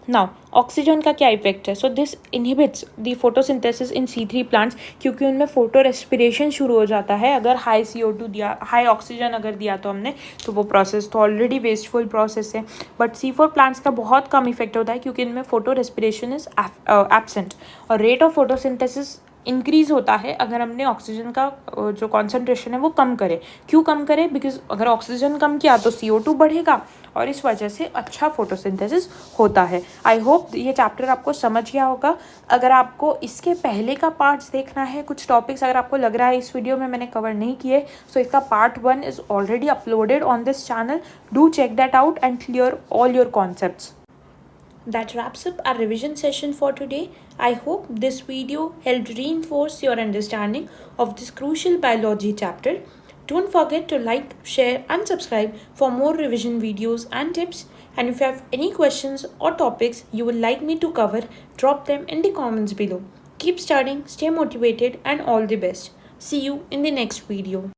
नाउ ऑक्सीजन का क्या इफेक्ट है? So this inhibits the photosynthesis in C3 plants, क्योंकि उनमें फोटो रेस्पिरेशन शुरू हो जाता है. अगर हाई CO2 दिया, हाई ऑक्सीजन अगर दिया तो हमने, तो वो प्रोसेस तो ऑलरेडी वेस्टफुल प्रोसेस है. बट C4 प्लांट्स का बहुत कम इफेक्ट होता है क्योंकि इनमें फोटो रेस्पिरेशन इज एब्सेंट. और रेट ऑफ फोटोसिंथेसिस इंक्रीज होता है अगर हमने ऑक्सीजन का जो कॉन्सेंट्रेशन है वो कम करे. क्यों कम करे? बिकॉज अगर ऑक्सीजन कम किया तो CO2 बढ़ेगा और इस वजह से अच्छा फोटोसिंथेसिस होता है. आई होप ये चैप्टर आपको समझ गया होगा. अगर आपको इसके पहले का पार्ट्स देखना है, कुछ टॉपिक्स अगर आपको लग रहा है इस वीडियो में मैंने कवर नहीं किए, सो इसका part 1 is already uploaded on this channel. Do check that out and clear all your concepts. That wraps up our revision session for today. I hope this video helped reinforce your understanding of this crucial biology chapter. Don't forget to like, share and subscribe for more revision videos and tips. And if you have any questions or topics you would like me to cover, drop them in the comments below. Keep studying, stay motivated and all the best. See you in the next video.